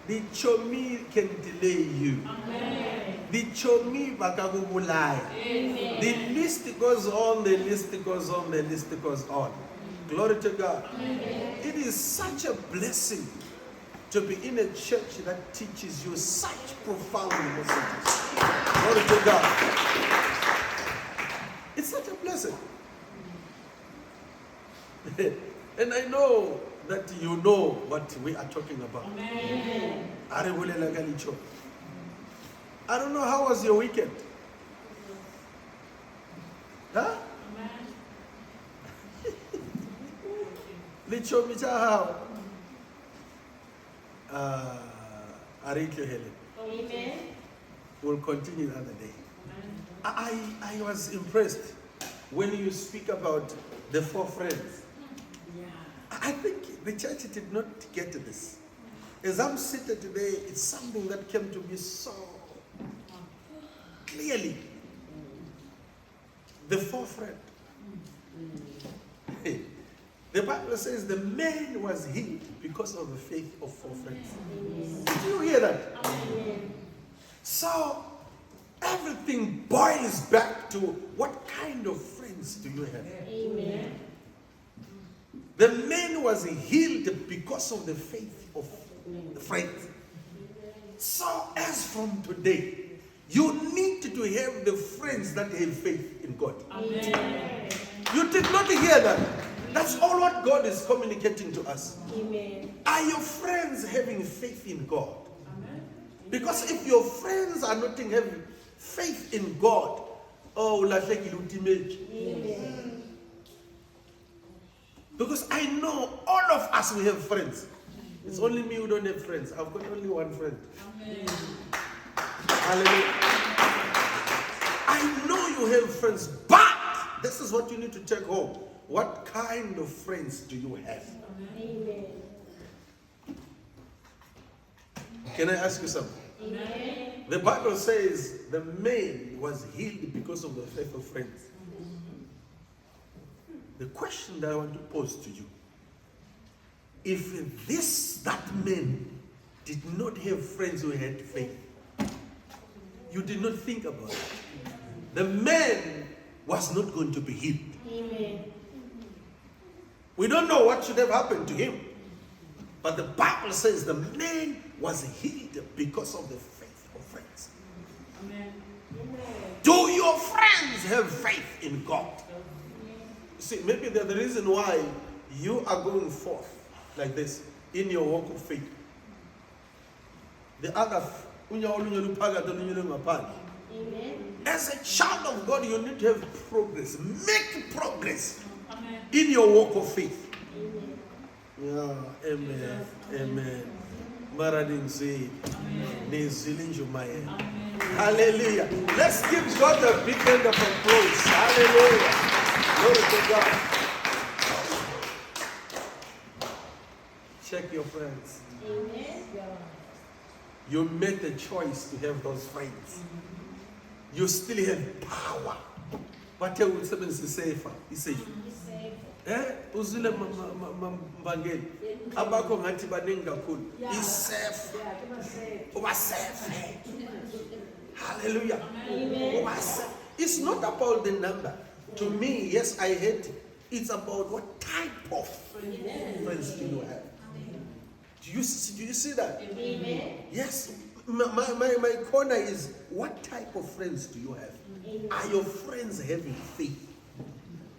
The chomi can delay you. Amen. The chomi bakakubulaya. Amen. The list goes on, the list goes on, the list goes on. Glory to God. Amen. It is such a blessing to be in a church that teaches you such profound messages. Glory to God. It's such a blessing. And I know that you know what we are talking about. Amen. I don't know, how was your weekend? Huh? Licho micha how? Arikyo Helen. Amen. We'll continue another day. I was impressed when you speak about the 4 friends. I think the church did not get this. As I'm seated today, it's something that came to me so clearly. The 4 friends. The Bible says the man was healed because of the faith of 4 friends. Did you hear that? Amen. So everything boils back to what kind of friends do you have? Amen. The man was healed because of the faith of the friends. So as from today, you need to have the friends that have faith in God. Amen. You did not hear that. That's all what God is communicating to us. Amen. Are your friends having faith in God? Because if your friends are not having faith in God, Amen. because I know all of us, we have friends. It's only me who don't have friends. I've got only one friend. Amen. Hallelujah. I know you have friends, but this is what you need to take home. What kind of friends do you have? Amen. Can I ask you something? Amen. The Bible says the man was healed because of the faith of friends. The question that I want to pose to you, if that man did not have friends who had faith, you did not think about it, the man was not going to be healed. Amen. We don't know what should have happened to him, but the Bible says the man was healed because of the faith of friends. Amen. Do your friends have faith in God? See, maybe the reason why you are going forth like this in your walk of faith. The other, Amen. as a child of God, you need to have progress. Make progress Amen. in your walk of faith. Amen. Yeah, amen, amen. Mara ningzwile. Nizwile injumaye. Hallelujah. Let's give God a big hand of applause. Hallelujah. Glory to God. Check your friends. You made the choice to have those friends. You still have power. But you will say safer. It's safe. Uzile mbangeli. Abako ngathi baningi kakhulu. Is safe. Uba safe. Hallelujah. Uba safe. It's not about the number. To me, yes, I hate it. It's about what type of friends do you have. Do you see that? Amen. Yes. My corner is, what type of friends do you have? Amen. Are your friends having faith?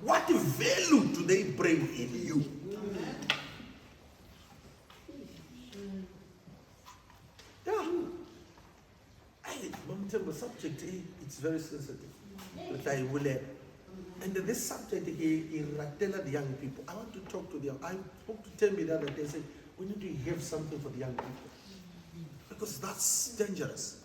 What value do they bring in you? Yeah. The subject, it's very sensitive. But I will. And this subject, the young people. I want to talk to them. I spoke to Tembi the other day. Said, we need to have something for the young people. Because that's dangerous.